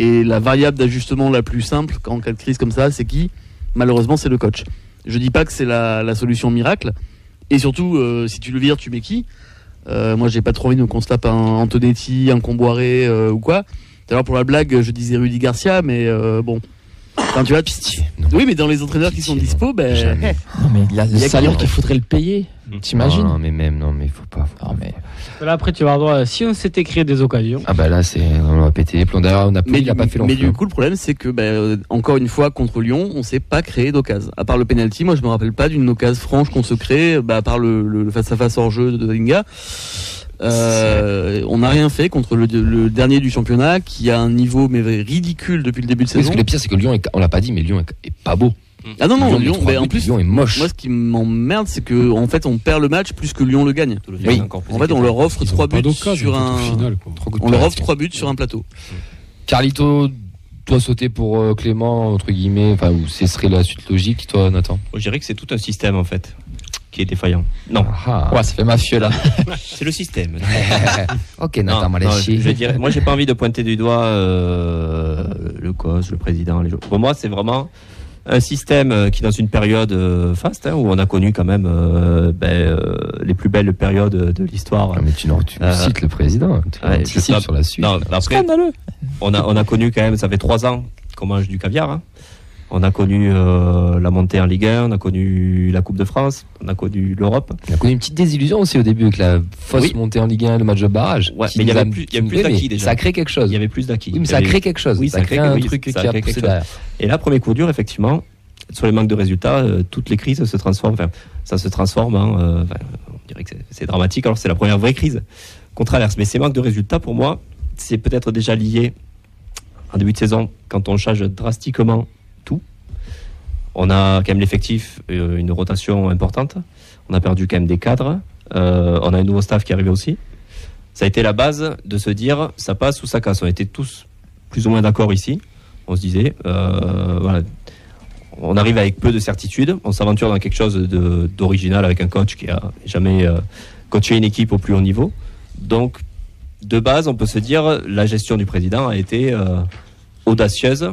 Et la variable d'ajustement la plus simple en cas de crise comme ça, c'est qui? Malheureusement, c'est le coach. Je dis pas que c'est la solution miracle. Et surtout, si tu le vires, tu mets qui? Moi, j'ai pas trop envie qu'on se tape un Antonetti, un Comboiré ou quoi. D'ailleurs, pour la blague, je disais Rudy Garcia, mais bon. Enfin, tu vois, pitié. Oui, mais dans les entraîneurs qui sont dispo,
Non, mais il y a le salaire qu'il faudrait le payer. T'imagines?
Non, mais il faut pas.
Là, après, tu vas avoir droit. Si on s'était créé des occasions.
Ah, bah là, on va péter les plombs. D'ailleurs, il a pas fait l'enfant.
Mais du coup, le problème, c'est que, encore une fois, contre Lyon, on s'est pas créé d'occasion. À part le penalty, moi, je me rappelle pas d'une occasion franche qu'on se crée, à part le face-à-face hors jeu de Dalinga. On n'a rien fait contre le dernier du championnat qui a un niveau mais ridicule depuis le début de saison.
Parce que le pire, c'est que Lyon, on l'a pas dit, mais Lyon est pas beau.
Ah non, Lyon, mais en plus,
Lyon est moche.
Moi, ce qui m'emmerde, c'est que en fait, on perd le match plus que Lyon le gagne.
Oui.
En fait, on leur offre 3 buts sur un buts sur un plateau.
Carlito doit sauter pour Clément entre guillemets, enfin, ou ce serait la suite logique, toi, Nathan?
Je dirais que c'est tout un système en fait qui est défaillant. Non.
Ouais, ça fait mafieux là.
C'est le système.
Ok, Nathan Maléchi.
Je dirais, moi, j'ai pas envie de pointer du doigt le coach, le président, les joueurs. Pour moi, c'est vraiment un système qui, dans une période faste, où on a connu quand même les plus belles périodes de l'histoire.
Mais tu cites le président. Tu cites sur la suite.
Non, après, on a connu quand même, ça fait 3 ans qu'on mange du caviar. On a connu la montée en Ligue 1, on a connu la Coupe de France, on a connu l'Europe.
On a connu une petite désillusion aussi au début avec la fausse montée en Ligue 1, le match de barrage.
Ouais, mais il y avait plus d'acquis déjà.
Ça a créé quelque chose.
Il y avait plus d'acquis.
Oui, mais ça a créé quelque chose.
Oui,
ça a créé un truc qui a poussé derrière.
Et là, premier coup dur, effectivement, sur les manques de résultats, toutes les crises se transforment. Enfin, ça se transforme. On dirait que c'est dramatique. Alors, c'est la première vraie crise qu'on traverse. Mais ces manques de résultats, pour moi, c'est peut-être déjà lié en début de saison, quand on change drastiquement tout. On a quand même l'effectif, une rotation importante. On a perdu quand même des cadres. On a un nouveau staff qui est arrivé aussi. ça a été la base de se dire ça passe ou ça casse. On était tous plus ou moins d'accord ici. On se disait, voilà, on arrive avec peu de certitude, on s'aventure dans quelque chose d'original avec un coach qui a jamais coaché une équipe au plus haut niveau. Donc, de base, on peut se dire la gestion du président a été audacieuse.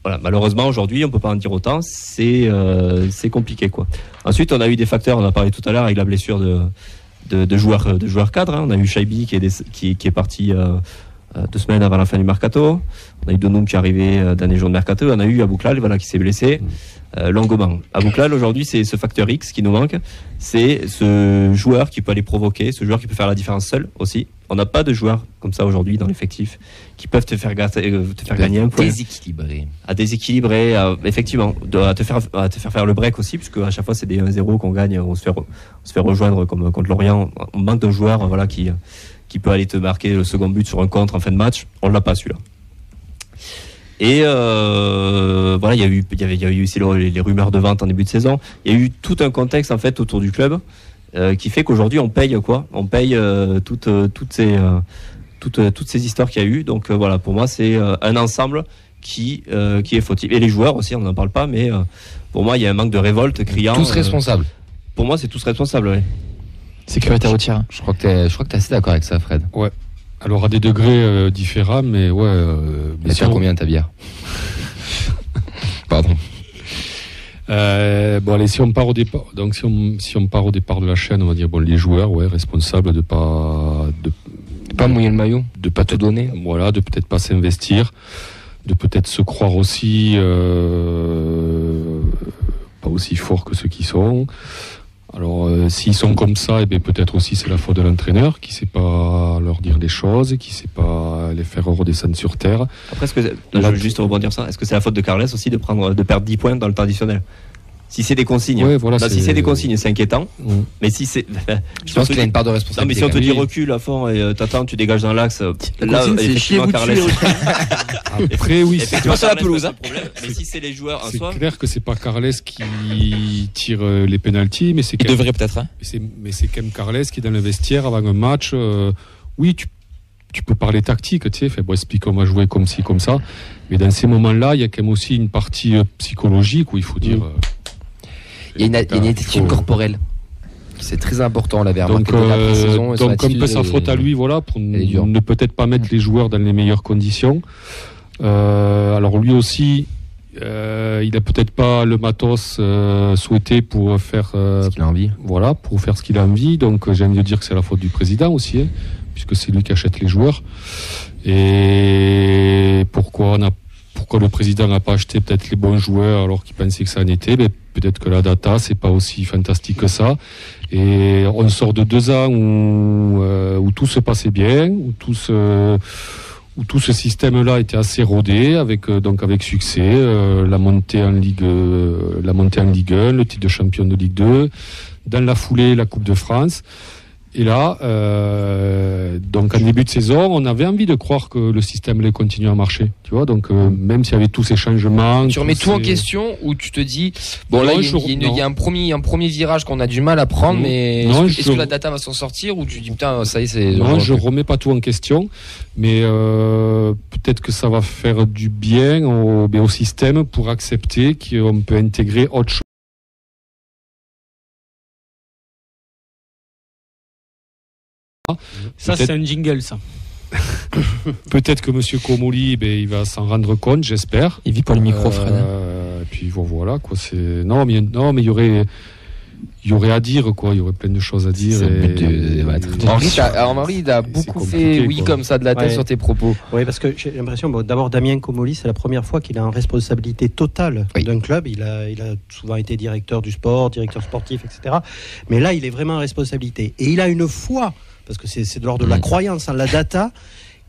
Voilà, malheureusement, aujourd'hui, on peut pas en dire autant. C'est compliqué, quoi. Ensuite, on a eu des facteurs. On a parlé tout à l'heure avec la blessure de joueurs cadres. Hein. On a eu Shaibi qui est parti 2 semaines avant la fin du mercato. On a eu Donoum qui est arrivé dernier jour de mercato. On a eu Abouklal, voilà, qui s'est blessé. Longoban. Abouklal, aujourd'hui, c'est ce facteur X qui nous manque. C'est ce joueur qui peut aller provoquer, ce joueur qui peut faire la différence seul aussi. On n'a pas de joueurs comme ça aujourd'hui dans l'effectif qui peuvent te faire gagner un point. À déséquilibrer, effectivement, à te faire le break aussi, puisque à chaque fois c'est des 1-0 qu'on gagne, on se fait rejoindre comme contre Lorient. On manque d'un joueur, voilà, qui peut aller te marquer le second but sur un contre en fin de match. On l'a pas, celui-là. Et voilà, il y a eu aussi les rumeurs de vente en début de saison. Il y a eu tout un contexte en fait autour du club qui fait qu'aujourd'hui on paye quoi. On paye toutes ces histoires qu'il y a eu. Donc voilà, pour moi c'est un ensemble qui est fautif. Et les joueurs aussi, on n'en parle pas, mais pour moi il y a un manque de révolte criant.
Tous responsables.
Pour moi c'est tous responsables. Ouais.
Sécurité routière.
Je crois que t'es assez d'accord avec ça, Fred.
Ouais. Alors à des degrés différents, mais ouais.
Mais tu as combien ta bière? Pardon.
Bon allez, si on part au départ, donc si on part au départ de la chaîne, on va dire bon, les joueurs, ouais, responsables de pas
mouiller le maillot, de pas tout donner.
Voilà, de peut-être pas s'investir, de peut-être se croire aussi pas aussi forts que ceux qui sont. Alors, s'ils sont comme ça, eh bien, peut-être aussi c'est la faute de l'entraîneur qui ne sait pas leur dire des choses, qui ne sait pas les faire redescendre sur terre.
Après, je veux juste rebondir ça. Est-ce que c'est la faute de Carles aussi de perdre 10 points dans le temps additionnel? Si c'est des consignes,
ouais, voilà,
si c'est des consignes, c'est inquiétant. Mais si c'est,
je pense qu'il a une part de responsabilité.
Non, mais si on te dit recule à fond et t'attends, tu dégages dans l'axe, là, effectivement, Carles.
Après, oui,
c'est pas sur la pelouse. Mais si c'est les joueurs en soi.
C'est clair que c'est pas Carles qui tire les pénaltys, mais c'est.
Il devrait peut-être. Hein.
Mais c'est quand même Carles qui est dans le vestiaire avant un match. Oui, tu peux parler tactique, tu sais, bon, explique on va jouer comme ci, comme ça. Mais dans ces moments-là, il y a quand même aussi une partie psychologique où il faut dire.
Il y a une attitude corporelle. C'est très important, on l'avait remarqué dans la pré-saison.
Donc, comme peu sa faute à lui, voilà, pour ne peut-être pas mettre les joueurs dans les meilleures conditions. Alors lui aussi, il a peut-être pas le matos souhaité pour faire
ce qu'il a envie.
Voilà, pour faire ce qu'il a envie. Donc j'aime mieux dire que c'est la faute du président aussi, hein, puisque c'est lui qui achète les joueurs. Et pourquoi le président n'a pas acheté peut-être les bons joueurs alors qu'il pensait que ça en était? Mais peut-être que la data c'est pas aussi fantastique que ça. Et on sort de 2 ans où tout se passait bien, où tout ce système-là était assez rodé avec succès, la montée en Ligue 1, le titre de champion de Ligue 2, dans la foulée la Coupe de France. Et là, donc en début de saison, on avait envie de croire que le système allait continuer à marcher, tu vois. Donc même s'il y avait tous ces changements,
tu remets tout en question ou tu te dis bon là il y a un premier virage qu'on a du mal à prendre, mais est-ce que la data va s'en sortir ou tu dis putain ça y est c'est.
Non, je remets pas tout en question, mais peut-être que ça va faire du bien au système pour accepter qu'on peut intégrer autre chose.
Ça, c'est un jingle, ça.
Peut-être que M. Comolli, il va s'en rendre compte, j'espère.
Il vit pour le micro, Fred.
Et puis voilà, quoi. Non, mais il y aurait à dire, quoi. Il y aurait plein de choses à dire.
Henri, il a beaucoup fait comme ça de la tête sur tes propos.
Oui, parce que j'ai l'impression, d'abord, Damien Comolli, c'est la première fois qu'il a une responsabilité totale d'un club. Il a souvent été directeur du sport, directeur sportif, etc. Mais là, il est vraiment en responsabilité. Et il a une foi, parce que c'est de l'ordre de la croyance en la data,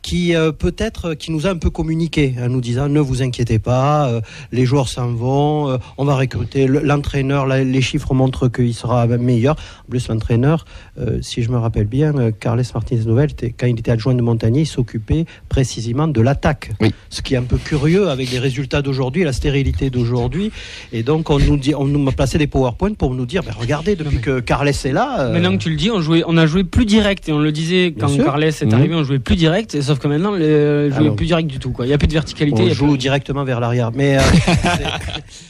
qui peut-être qui nous a un peu communiqué, nous disant ne vous inquiétez pas, les joueurs s'en vont, on va recruter l'entraîneur, les chiffres montrent qu'il sera meilleur. En plus l'entraîneur, si je me rappelle bien, Carles Martínez-Novel, quand il était adjoint de Montagnier, il s'occupait précisément de l'attaque, ce qui est un peu curieux avec les résultats d'aujourd'hui, la stérilité d'aujourd'hui, et donc on nous plaçait des PowerPoint pour nous dire regardez, depuis que Carles est là,
maintenant que tu le dis, on a joué plus direct, et on le disait quand Carles est arrivé, on jouait plus direct, sauf que maintenant jouait plus direct du tout quoi. Il n'y a plus de verticalité,
on joue directement vers l'arrière, mais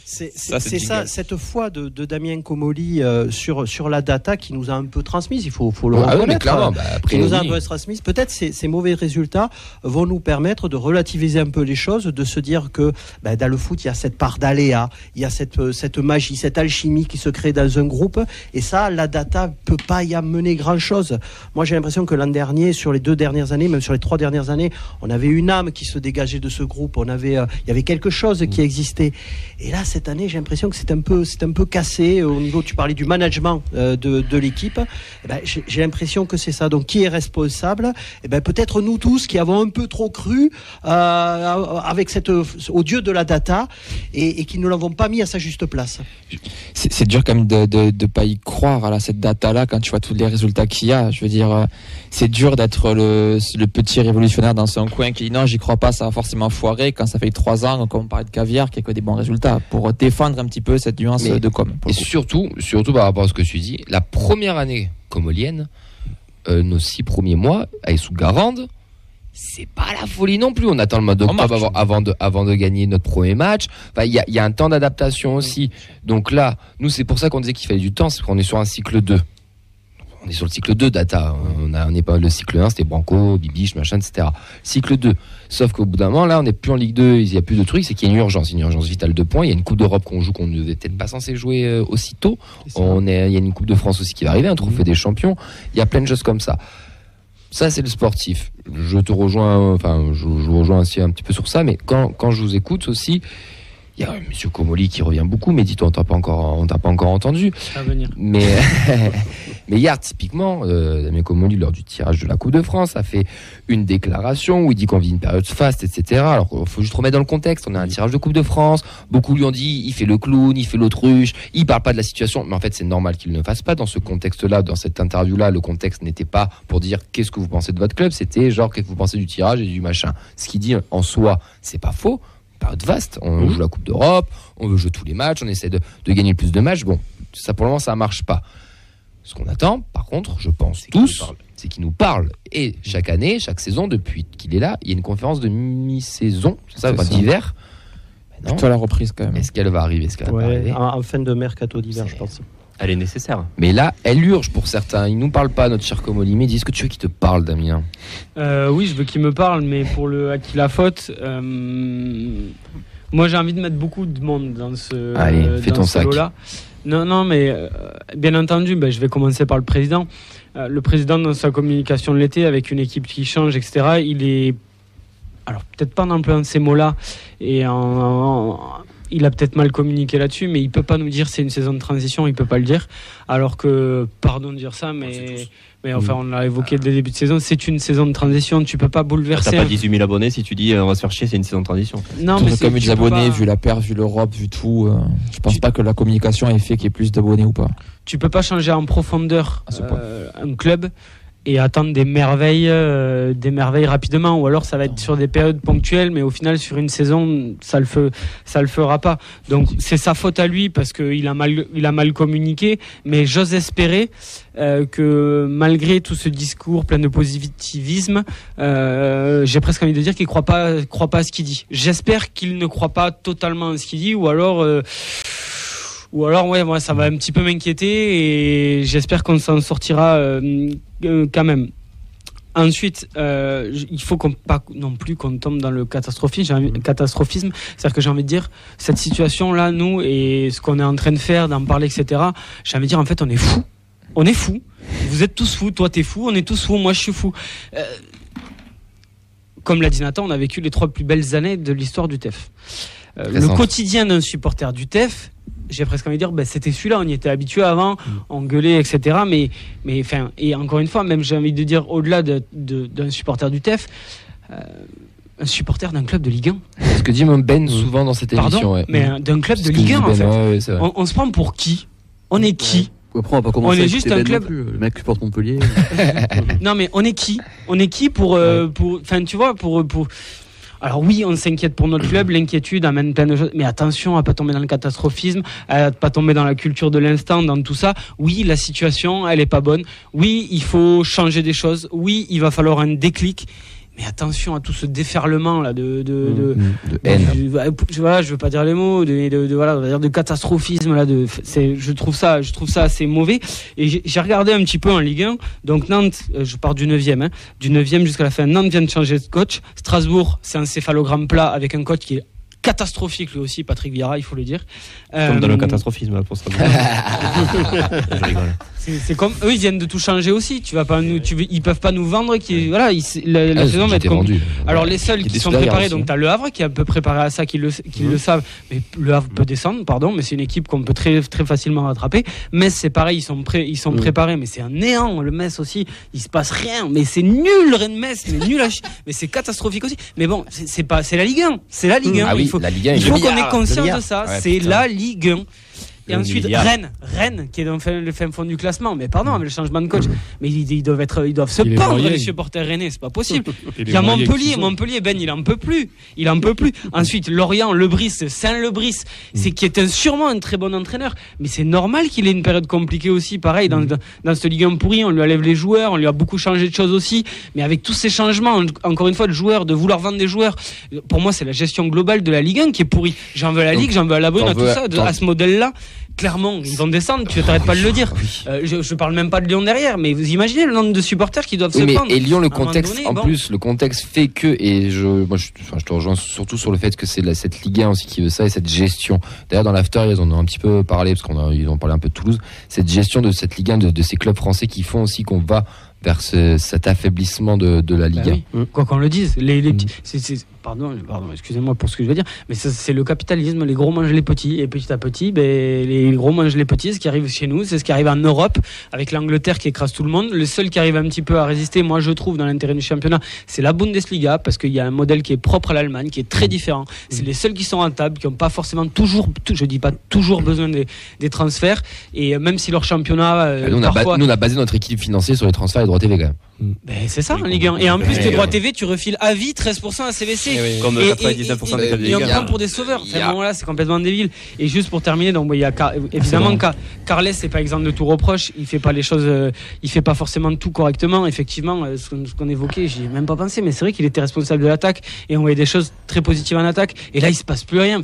c'est ça, cette foi de Damien Comolli sur la data qui nous a un peu transmise, il faut le reconnaître, qui nous a un peu transmise. Peut-être ces mauvais résultats vont nous permettre de relativiser un peu les choses, de se dire que dans le foot il y a cette part d'aléa, il y a cette magie, cette alchimie qui se crée dans un groupe, et ça la data peut pas y amener grand chose. Moi j'ai l'impression que l'an dernier, sur les 2 dernières années, même sur les 3 dernières années, on avait une âme qui se dégageait de ce groupe, il y avait quelque chose qui existait, et là cette année j'ai l'impression que c'est un peu cassé au niveau, tu parlais du management de l'équipe, j'ai l'impression que c'est ça. Donc qui est responsable? Peut-être nous tous qui avons un peu trop cru avec au dieu de la data et qui ne l'avons pas mis à sa juste place.
C'est dur quand même de pas y croire à cette data là quand tu vois tous les résultats qu'il y a. Je veux dire, c'est dur d'être le petit révolutionnaire dans son coin qui dit non, j'y crois pas, ça va forcément foirer, quand ça fait 3 ans qu'on parle de caviar, qu'il y a que des bons résultats, pour défendre un petit peu cette nuance de com.
Et surtout par rapport à ce que tu dis, la première année comolienne, nos 6 premiers mois, avec sous Garande, c'est pas la folie non plus. On attend le mois d'octobre avant de gagner notre premier match. Enfin, il y a un temps d'adaptation aussi. Donc là, nous, c'est pour ça qu'on disait qu'il fallait du temps, c'est qu'on est sur un cycle 2. On est sur le cycle 2 data. On n'est pas le cycle 1, c'était Branco, Bibiche, machin, etc. Cycle 2. Sauf qu'au bout d'un moment, là, on n'est plus en Ligue 2, il n'y a plus de trucs, c'est qu'il y a une urgence vitale de points. Il y a une Coupe d'Europe qu'on joue, qu'on ne devait peut-être pas censé jouer aussitôt. Il y a une Coupe de France aussi qui va arriver, un trophée des champions. Il y a plein de choses comme ça. Ça, c'est le sportif. Je te rejoins, je rejoins aussi un petit peu sur ça, mais quand je vous écoute aussi, il y a Monsieur Comolli qui revient beaucoup, mais dis-toi, on t'a pas encore entendu.
À venir.
Mais hier, typiquement, Damien Comolli, lors du tirage de la Coupe de France, a fait une déclaration où il dit qu'on vit une période faste, etc. Alors, il faut juste remettre dans le contexte. On a un tirage de Coupe de France. Beaucoup lui ont dit, il fait le clown, il fait l'autruche, il parle pas de la situation. Mais en fait, c'est normal qu'il ne fasse pas dans ce contexte-là, dans cette interview-là. Le contexte n'était pas pour dire qu'est-ce que vous pensez de votre club. C'était genre, qu'est-ce que vous pensez du tirage et du machin. Ce qu'il dit en soi, c'est pas faux. Période vaste, on joue la Coupe d'Europe, on veut jouer tous les matchs, on essaie de gagner le plus de matchs. Bon, ça pour le moment ça marche pas. Ce qu'on attend, par contre, je pense c'est qu'il nous parle. Et chaque année, chaque saison, depuis qu'il est là, il y a une conférence de mi-saison, c'est ça, d'hiver.
Plutôt à la reprise quand même.
Est-ce qu'elle va arriver?
En fin de mercato d'hiver, je pense.
Elle est nécessaire.
Mais là, elle urge pour certains. Il nous parle pas, notre cher Comolli. Mais dis, est-ce que tu veux qu'il te parle, Damien?
Oui, je veux qu'il me parle, mais pour le à qui la faute, moi j'ai envie de mettre beaucoup de monde dans ce.
Allez, fais ton sac.
Lot-là. Non, mais bien entendu, je vais commencer par le président. Le président, dans sa communication de l'été, avec une équipe qui change, etc., il est. Alors, peut-être pas en employant ces mots-là, et il a peut-être mal communiqué là-dessus, mais il peut pas nous dire c'est une saison de transition, il peut pas le dire. Alors que, pardon de dire ça, mais enfin on l'a évoqué dès le début de saison, c'est une saison de transition, tu peux pas bouleverser.
T'as pas 18 000 abonnés si tu dis on va se faire chier, c'est une saison de transition.
Non, mais
comme des abonnés, vu la perte, vu l'Europe, vu tout, je pense pas que la communication ait fait qu'il y ait plus d'abonnés ou pas.
Tu peux pas changer en profondeur un club et attendre des merveilles rapidement, ou alors ça va être sur des périodes ponctuelles, mais au final sur une saison ça le fera pas. Donc c'est sa faute à lui parce qu'il a mal communiqué, mais j'ose espérer que malgré tout ce discours plein de positivisme, j'ai presque envie de dire qu'il croit pas à ce qu'il dit. J'espère qu'il ne croit pas totalement à ce qu'il dit, ou alors ouais, moi ça va un petit peu m'inquiéter, et j'espère qu'on s'en sortira quand même. Ensuite, il faut pas non plus qu'on tombe dans le catastrophisme. C'est-à-dire que j'ai envie de dire, cette situation-là, nous, et ce qu'on est en train de faire, d'en parler, etc., j'ai envie de dire, en fait, on est fous. On est fous. Vous êtes tous fous. Toi, t'es fou. On est tous fous. Moi, je suis fou. Comme l'a dit Nathan, on a vécu les 3 plus belles années de l'histoire du TEF. Le quotidien d'un supporter du TEF, j'ai presque envie de dire, c'était celui-là, on y était habitué avant, on gueulait, etc. Mais enfin, et encore une fois, même j'ai envie de dire, au-delà d'un supporter du TEF, un supporter d'un club de Ligue 1.
C'est ce que dit mon Ben souvent dans cette émission.
Pardon, mais d'un club de Ligue 1 en fait. On se prend pour qui ? On est qui ?
Après, on va pas commencer
on est juste un club.
Le mec qui porte Montpellier.
Non mais on est qui ? On est qui pour enfin tu vois pour alors oui, on s'inquiète pour notre club, l'inquiétude amène plein de choses, mais attention à pas tomber dans le catastrophisme, à pas tomber dans la culture de l'instant, dans tout ça. Oui, la situation, elle est pas bonne. Oui, il faut changer des choses. Oui, il va falloir un déclic. Mais attention à tout ce déferlement là de
haine.
Je veux pas dire les mots, voilà, on va dire de catastrophisme là. Je trouve ça assez mauvais. Et j'ai regardé un petit peu en Ligue 1. Donc Nantes, je pars du 9e, du 9e jusqu'à la fin. Nantes vient de changer de coach. Strasbourg, c'est un céphalogramme plat avec un coach qui est catastrophique lui aussi, Patrick Vieira, il faut le dire.
Comme dans le catastrophisme là, pour Strasbourg. Je rigole.
C'est comme eux, ils viennent de tout changer aussi. Ils peuvent pas nous vendre la saison va être vendue. Alors les seuls qui sont préparés, donc t'as Le Havre qui est un peu préparé à ça, qui le savent. Mais Le Havre peut descendre, mais c'est une équipe qu'on peut très très facilement rattraper. Metz c'est pareil, ils sont préparés, mais c'est un néant. Le Metz aussi, il se passe rien. Mais c'est nul Rennes-Metz, mais nul mais c'est catastrophique aussi. Mais bon, c'est la Ligue 1, c'est la Ligue 1.
Ah oui, la Ligue 1.
Il faut qu'on ait conscience de ça. C'est la Ligue 1. Et ensuite Rennes qui est dans le fin fond du classement, mais pardon, avec le changement de coach, mais ils doivent se pendre les supporters rennais, c'est pas possible. Il y a Montpellier, Ben il en peut plus. Ensuite Lorient, Saint-Lebris, qui est sûrement un très bon entraîneur, mais c'est normal qu'il ait une période compliquée aussi, pareil dans cette Ligue 1 pourrie, on lui enlève les joueurs, on lui a beaucoup changé de choses aussi, mais avec tous ces changements, encore une fois de joueurs, de vouloir vendre des joueurs, pour moi c'est la gestion globale de la Ligue 1 qui est pourrie. J'en veux à la Ligue, j'en veux à la bonne, à tout ça, à ce modèle-là. Clairement, ils vont descendre, tu t'arrêtes pas de le dire. Je parle même pas de Lyon derrière, mais vous imaginez le nombre de supporters qui doivent se pendre.
Et Lyon, le contexte, le contexte fait que, et je te rejoins surtout sur le fait que c'est cette Ligue 1 aussi qui veut ça et cette gestion. D'ailleurs, dans l'after, ils en ont un petit peu parlé, parce ils ont parlé un peu de Toulouse, cette gestion de cette Ligue 1, de ces clubs français qui font aussi qu'on va vers cet affaiblissement de la Ligue 1.
Oui. Quoi qu'on le dise, les petits, pardon, excusez-moi pour ce que je veux dire, mais c'est le capitalisme, les gros mangent les petits, et petit à petit, les gros mangent les petits, ce qui arrive chez nous, c'est ce qui arrive en Europe, avec l'Angleterre qui écrase tout le monde. Le seul qui arrive un petit peu à résister, moi je trouve, dans l'intérêt du championnat, c'est la Bundesliga, parce qu'il y a un modèle qui est propre à l'Allemagne, qui est très différent. C'est les seuls qui sont rentables, qui n'ont pas forcément je dis pas toujours besoin des transferts, et même si leur championnat...
nous, on a basé notre équilibre financier sur les transferts et droits TV quand même.
C'est ça en Ligue 1. Et en plus, tes droits TV, tu refiles à vie 13% à CVC.
Comme 99% des clubs de Ligue 1.
Et on prend pour des sauveurs. Là, c'est complètement débile. Et juste pour terminer, donc il y a évidemment Carles, c'est pas exemple de tout reproche. Il fait pas les choses, il fait pas forcément tout correctement. Effectivement, ce qu'on évoquait, j'y ai même pas pensé, mais c'est vrai qu'il était responsable de l'attaque et on voyait des choses très positives en attaque. Et là, il se passe plus rien.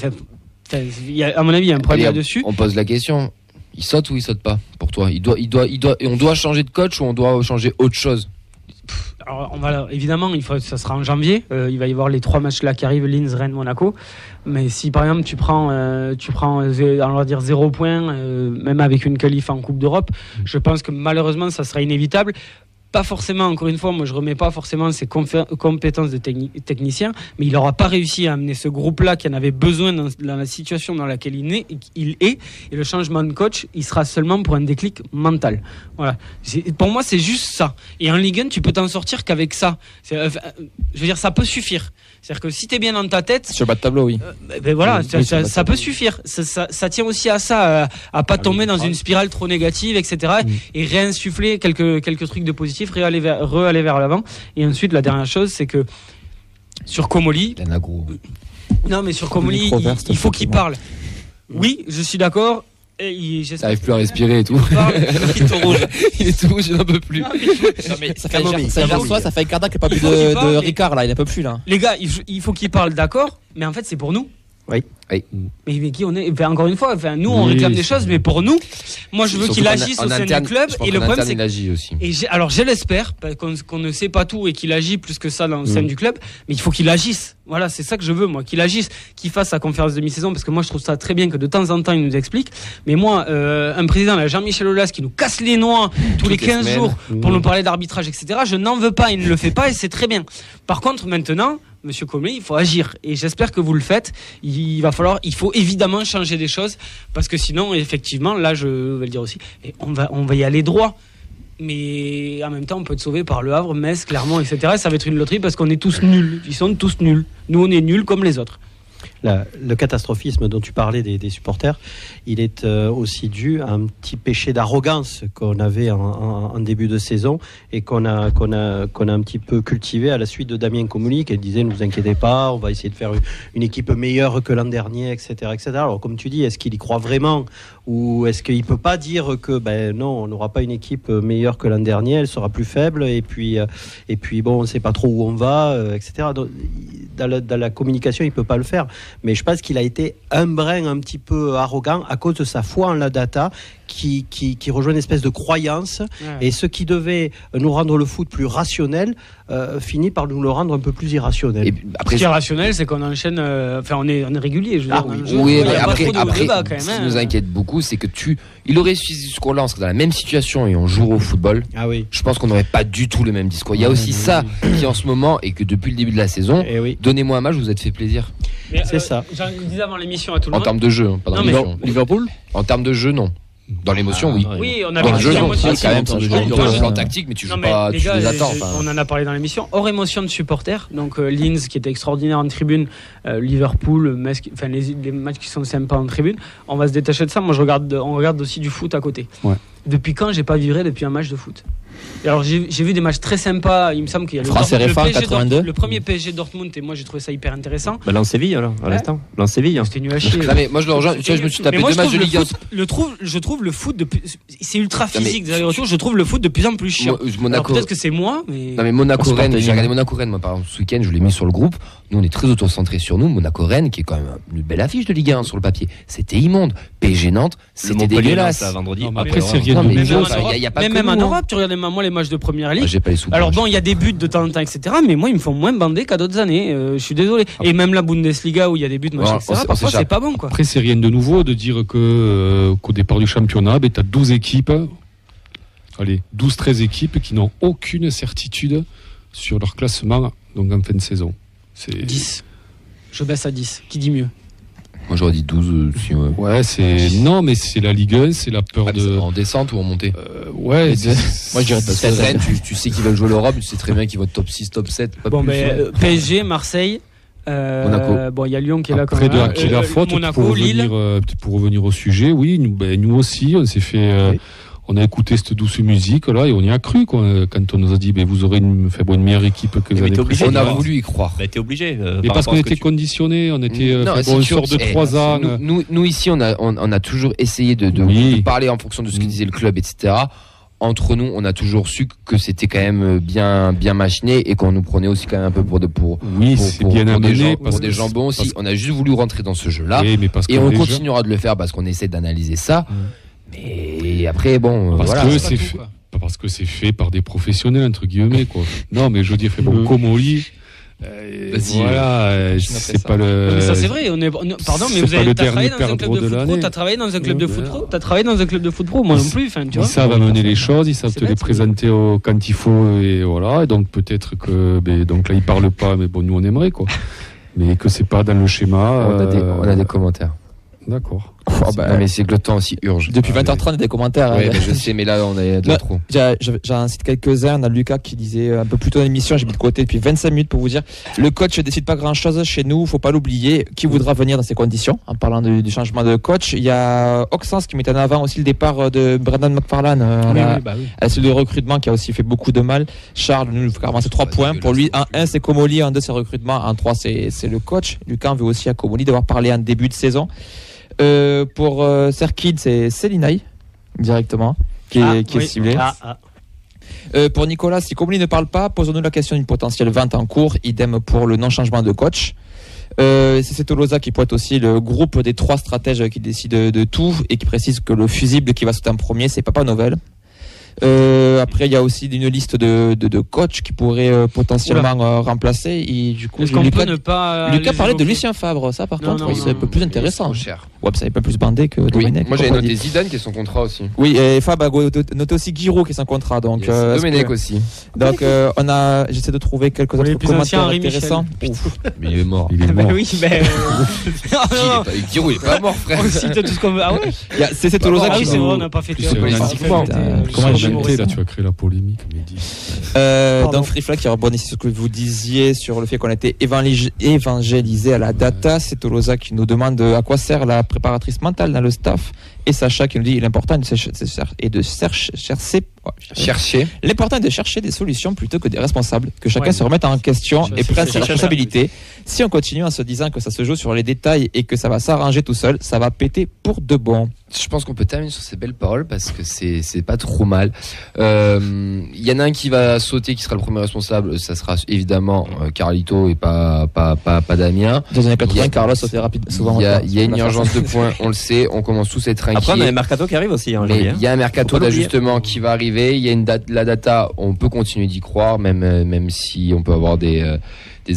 À mon avis, il y a un problème là-dessus.
On pose la question. Il saute ou il saute pas pour toi? Et on doit changer de coach ou on doit changer autre chose?
Alors, évidemment, ça sera en janvier. Il va y avoir les 3 matchs là qui arrivent, Linz, Rennes, Monaco. Mais si par exemple tu prends on va dire 0 points, même avec une qualif en Coupe d'Europe, je pense que malheureusement ça sera inévitable. Pas forcément, encore une fois, moi je remets pas forcément ses compétences de technicien, mais il n'aura pas réussi à amener ce groupe-là qui en avait besoin dans la situation dans laquelle il est, et le changement de coach, il sera seulement pour un déclic mental. Voilà. Pour moi, c'est juste ça. Et en Ligue 1, tu peux t'en sortir qu'avec ça. Je veux dire, ça peut suffire. C'est-à-dire que si tu es bien dans ta tête...
Sur le bas de tableau, oui.
Voilà, ça peut suffire. Ça tient aussi à ça, à pas tomber dans une spirale trop négative, etc. Et réinsuffler quelques trucs de positif, aller vers l'avant. Et ensuite, la dernière chose, c'est que sur Comolli... Non, mais sur Comolli, il faut qu'il parle. Oui, je suis d'accord.
T'arrives plus à respirer et tout. Il est tout rouge, il n'en peut plus.
Ça fait un quart d'heure qu'il n'a pas bu de Ricard là, il n'en peut plus là.
Les gars, il faut qu'il parle, d'accord, mais en fait c'est pour nous.
Oui.
Mais qui on est, encore une fois, nous on réclame des choses, mais pour nous, moi je veux qu'il agisse au sein du club. Et le problème c'est
qu'il aussi.
Alors je l'espère qu'on ne sait pas tout et qu'il agit plus que ça dans le sein du club, mais il faut qu'il agisse. Voilà, c'est ça que je veux moi, qu'il agisse, qu'il fasse sa conférence de mi-saison, parce que moi je trouve ça très bien que de temps en temps il nous explique. Mais moi, un président, là, Jean-Michel Aulas, qui nous casse les noix tous les 15 jours pour nous parler d'arbitrage, etc. Je n'en veux pas, il ne le fait pas et c'est très bien. Par contre, maintenant, Monsieur Comolli, il faut agir et j'espère que vous le faites. Il faut évidemment changer des choses parce que sinon, effectivement, là, je vais le dire aussi, on va y aller droit. Mais en même temps, on peut être sauvé par Le Havre, Metz, Clermont, etc. Ça va être une loterie parce qu'on est tous nuls. Ils sont tous nuls. Nous, on est nuls comme les autres.
Le catastrophisme dont tu parlais des supporters, il est aussi dû à un petit péché d'arrogance qu'on avait en début de saison et qu'on a un petit peu cultivé à la suite de Damien Comolli qui disait ne vous inquiétez pas, on va essayer de faire une équipe meilleure que l'an dernier, etc., etc. Alors comme tu dis, est-ce qu'il y croit vraiment ou est-ce qu'il ne peut pas dire que non, on n'aura pas une équipe meilleure que l'an dernier, elle sera plus faible et puis bon, on ne sait pas trop où on va, etc. Donc, dans la communication, il ne peut pas le faire. Mais je pense qu'il a été un brin un petit peu arrogant à cause de sa foi en la data qui rejoint une espèce de croyance. Et ce qui devait nous rendre le foot plus rationnel finit par nous le rendre un peu plus irrationnel.
Ce qui est rationnel, c'est qu'on enchaîne. On est régulier. Je veux dire,
oui, mais après, ce qui nous inquiète beaucoup, c'est que il aurait suivi ce discours-là, on serait dans la même situation et on joue au football.
Ah oui.
Je pense qu'on n'aurait pas du tout le même discours. Il y a aussi ça qui en ce moment et que depuis le début de la saison, donnez-moi un match, vous êtes fait plaisir.
Mais c'est ça.
J'en disais avant l'émission à tout le monde.
En termes de jeu, pas dans l'émotion.
Liverpool.
En termes de jeu, non. Dans l'émotion, oui.
Oui, on avait
dans le jeu, non.
quand
Quand même, c'est un plan tactique, mais tu joues pas, tu les attends.
On en a parlé dans l'émission. Hors émotion de supporters, donc Linz qui était extraordinaire en tribune, Liverpool, Metz, enfin les matchs qui sont sympas en tribune. On va se détacher de ça. Moi, on regarde aussi du foot à côté.
Ouais.
Depuis quand j'ai pas vibré depuis un match de foot? Et alors j'ai vu des matchs très sympas. Il me semble qu'il y a le premier PSG Dortmund et moi j'ai trouvé ça hyper intéressant.
Lens-Séville alors à l'instant. Lens-Séville.
C'était nul à chier.
Non, mais moi je le rejoins. Tu vois, je me suis tapé 2 matchs de Ligue 1.
Je trouve le foot c'est ultra physique. Je trouve le foot de plus en plus chiant. Peut-être que c'est moi, mais.
Non mais Monaco-Rennes. J'ai regardé Monaco-Rennes moi par exemple ce week-end. Je l'ai mis sur le groupe. Nous on est très autocentré sur nous. Monaco-Rennes qui est quand même une belle affiche de Ligue 1 sur le papier. C'était immonde. PSG Nantes, c'était dégueulasse.
Vendredi. Après c'est rien de nouveau.
Même en Europe, tu regardes moi les matchs de première ligue.
J'ai pas les sous.
Alors bon, il y a des buts de temps en temps, etc. Mais moi, ils me font moins bander qu'à d'autres années. Je suis désolé. Et même la Bundesliga où il y a des buts, machin, etc. Parfois, c'est pas bon, quoi.
Après, c'est rien de nouveau de dire qu'au départ du championnat, tu as 12 équipes, 12-13 équipes qui n'ont aucune certitude sur leur classement donc en fin de saison.
10. Je baisse à 10. Qui dit mieux?
Moi j'aurais dit 12.
Ouais, non, mais c'est la Ligue 1, c'est la peur de.
En descente ou en montée
ouais.
Moi je dirais 17. Tu sais qu'ils veulent jouer l'Europe, tu sais très bien qu'ils vont être top 6, top 7.
Bon, mais PSG, Marseille.
Monaco.
Bon, il y a Lyon qui est là quand
même.
Après,
qui est la faute
Monaco, Lille.
Pour revenir au sujet, oui, nous aussi, on s'est fait. On a écouté cette douce musique là et on y a cru quand on nous a dit vous aurez une meilleure équipe que les années précédentes.
On a voulu y croire.
T'es obligé.
Mais parce qu'on était conditionné, on était on sort de 3 ans.
Nous ici on a toujours essayé de parler en fonction de ce que disait le club, etc. Entre nous, on a toujours su que c'était quand même bien machiné et qu'on nous prenait aussi quand même un peu pour des jambons aussi. On a juste voulu rentrer dans ce jeu-là et on continuera de le faire parce qu'on essaie d'analyser ça. Mais après, bon,
parce que c'est fait par des professionnels entre guillemets quoi. Non, mais je veux dire, Comolli. C'est pas le.
Mais ça c'est vrai. Pardon, mais t'as travaillé dans un club de foot pro. T'as travaillé dans un club de foot pro. T'as travaillé dans un club de foot pro. Moi non plus. Ils
savent amener les choses. Ils savent te les présenter quand il faut et voilà. Et donc peut-être que donc là ils parlent pas, mais bon nous on aimerait quoi. Mais que c'est pas dans le schéma.
On a des commentaires.
D'accord.
Mais c'est que le temps aussi urge.
Depuis 20h30, il y a des commentaires.
Oui, je sais, mais là, on est de trop.
J'en cite quelques-uns. On a Lucas qui disait un peu plus tôt dans l'émission, j'ai mis de côté depuis 25 minutes pour vous dire le coach ne décide pas grand-chose chez nous, il ne faut pas l'oublier. Qui voudra venir dans ces conditions? En parlant du changement de coach, il y a Oxens qui met en avant aussi le départ de Brendan McFarlane à la cellule de recrutement qui a aussi fait beaucoup de mal. Charles nous fait carrément 3 points. Pour lui, en 1, c'est Comolli, en 2, c'est recrutement, en 3, c'est le coach. Lucas veut aussi à Comolli d'avoir parlé en début de saison. Pour Serkid, c'est Selinay directement qui est ciblé. Pour Nicolas, si Comolli ne parle pas, posons-nous la question d'une potentielle vente en cours. Idem pour le non-changement de coach. C'est Tolosa qui pointe aussi le groupe des 3 stratèges qui décident de tout et qui précise que le fusible qui va sauter en premier, c'est Papa Novel. Après, il y a aussi une liste de coachs qui pourraient potentiellement remplacer. Et du coup, Lucas parlait de Lucien Favre. Ça, par contre, c'est un peu plus intéressant. Ouais, ça n'est pas plus bandé que Domenech.
Moi, j'avais noté Zidane qui est son contrat aussi.
Oui, et Fab a noté aussi Giroud qui est son contrat. Donc,
Domenech aussi.
Donc, j'essaie de trouver quelques autres commentaires intéressants.
Mais il est mort.
Oui, mais.
Giroud, il est pas mort, frère.
On cite tout ce qu'on veut. Ah ouais.
C'est Tolosa
qui. Ah oui, c'est vrai, on n'a pas fait.
Comment
là, tu vas créer la polémique.
Donc Free Flag qui rebondit sur ce que vous disiez sur le fait qu'on a été évangélisé à la data. C'est Tolosa qui nous demande à quoi sert la préparatrice mentale dans le staff. Et Sacha qui nous dit l'important est de chercher. L'important est de chercher des solutions plutôt que des responsables. Que chacun se remette en question et prenne ses responsabilités. Si on continue en se disant que ça se joue sur les détails et que ça va s'arranger tout seul, ça va péter pour de bon.
Je pense qu'on peut terminer sur ces belles paroles parce que c'est pas trop mal. Il y en a un qui va sauter, qui sera le premier responsable. Ça sera évidemment Carlito et pas Damien.
Dans les années 80, Carlos sautait rapide, souvent.
Il y a une urgence de points, on le sait. On commence tous à être inquiets.
Après, on a un mercato qui arrive aussi.
Il y a un mercato d'ajustement qui va arriver. Il y a la data. On peut continuer d'y croire, même si on peut avoir des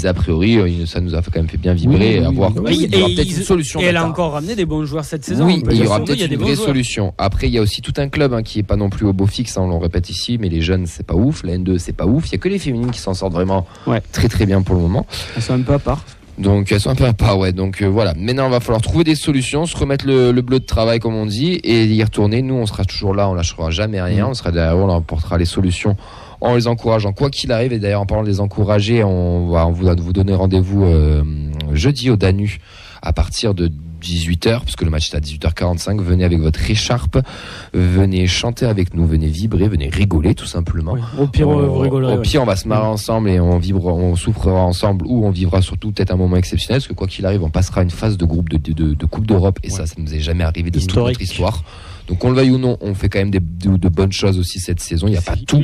a priori, ça nous a quand même fait bien vibrer. Il y aura peut-être une solution.
Et elle a encore ramené des bons joueurs cette saison.
Oui, il y aura peut-être une vraie solution. Après, il y a aussi tout un club qui est pas non plus au beau fixe, on le répète ici, mais les jeunes, c'est pas ouf. La N2, c'est pas ouf. Il y a que les féminines qui s'en sortent vraiment très très bien pour le moment.
Elles sont un peu à part.
Donc elles sont un peu à part, donc voilà. Maintenant, il va falloir trouver des solutions, se remettre le bleu de travail comme on dit et y retourner. Nous, on sera toujours là, on lâchera jamais rien. On sera derrière, on apportera les solutions en les encourageant quoi qu'il arrive. Et d'ailleurs, en parlant de les encourager, on va vous donner rendez-vous jeudi au Danu à partir de 18h, parce que le match est à 18h45. Venez avec votre écharpe, venez chanter avec nous, venez vibrer, venez rigoler tout simplement.
Oui. Au pire, vous rigolerez.
Au pire, on va se marrer ensemble et on souffrera ensemble, ou on vivra surtout peut-être un moment exceptionnel, parce que quoi qu'il arrive, on passera une phase de groupe de Coupe d'Europe, et ça nous est jamais arrivé de toute notre histoire. Donc on le veuille ou non, on fait quand même de bonnes choses aussi cette saison. Il n'y a pas tout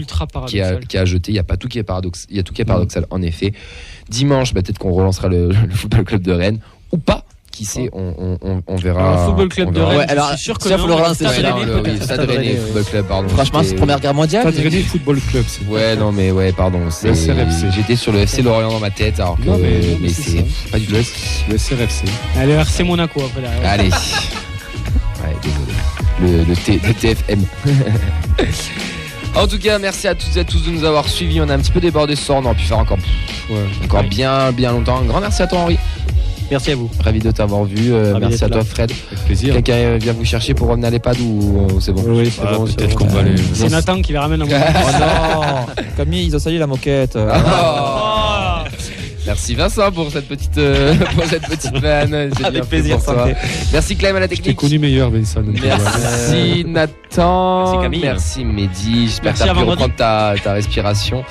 qui est à jeter, il n'y a pas tout qui est paradoxal. Il y a tout qui est paradoxal en effet. Dimanche, peut-être qu'on relancera le Football Club de Rennes ou pas. Qui sait, on verra.
Le Football Club de Rennes,
alors,
je suis sûr que
ça, faut le relancer.
Stade Rennais Football Club, pardon.
Franchement, c'est Première Guerre mondiale.
Stade Rennais Football Club.
Ouais, non, mais pardon.
Le SRFC.
J'étais sur le FC Lorient dans ma tête, alors que.
Non, mais
c'est pas du tout.
Le SRFC.
Allez, le RC Monaco après derrière.
Allez. Ouais, désolé. Le TFM. En tout cas, merci à toutes et à tous de nous avoir suivis. On a un petit peu débordé ce soir, on aurait pu faire encore bien longtemps. Un grand merci à toi, Henri.
Merci à vous.
Ravi de t'avoir vu. Merci à toi, Fred.
Avec plaisir.
Quelqu'un vient vous chercher pour revenir à l'EHPAD ou c'est bon?
Oui, c'est bon.
Peut-être qu'on va aller.
C'est Nathan qui les ramène à mon
Oh non, Camille, ils ont sali la moquette.
Merci Vincent pour cette petite vanne.
Avec plaisir, santé.
Merci Clem à la
Je t'ai
technique.
connu meilleur, Vincent.
Merci Nathan.
Merci Camille.
Merci Mehdi. J'espère que
Merci
tu as
à
pu
vendredi.
reprendre ta respiration.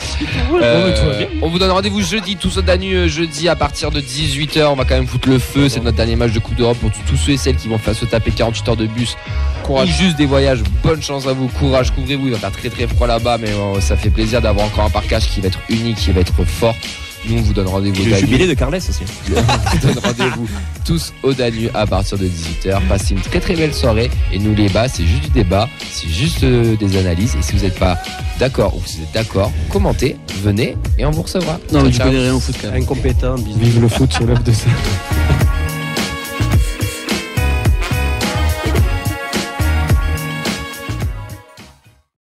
On vous donne rendez-vous jeudi, tous au Danu, jeudi à partir de 18h. On va quand même foutre le feu. C'est notre dernier match de Coupe d'Europe pour tous ceux et celles qui vont faire se taper 48 heures de bus. Courage. Ou juste des voyages. Bonne chance à vous. Courage, couvrez-vous. Il va faire très très froid là-bas, mais ça fait plaisir d'avoir encore un parkage qui va être unique, qui va être fort. Nous, on vous donne rendez-vous au
Le
Danu.
jubilé de Carles aussi.
On vous donne rendez-vous tous au Danu à partir de 18h. Passez une très très belle soirée. Et nous, les bas, c'est juste du débat, c'est juste des analyses. Et si vous n'êtes pas d'accord ou si vous êtes d'accord, commentez, venez et on vous recevra.
Non,
Ciao,
mais je
ciao.
connais rien au foot quand même.
Incompétent, bisous.
Vive le foot sur l'œuvre de ça.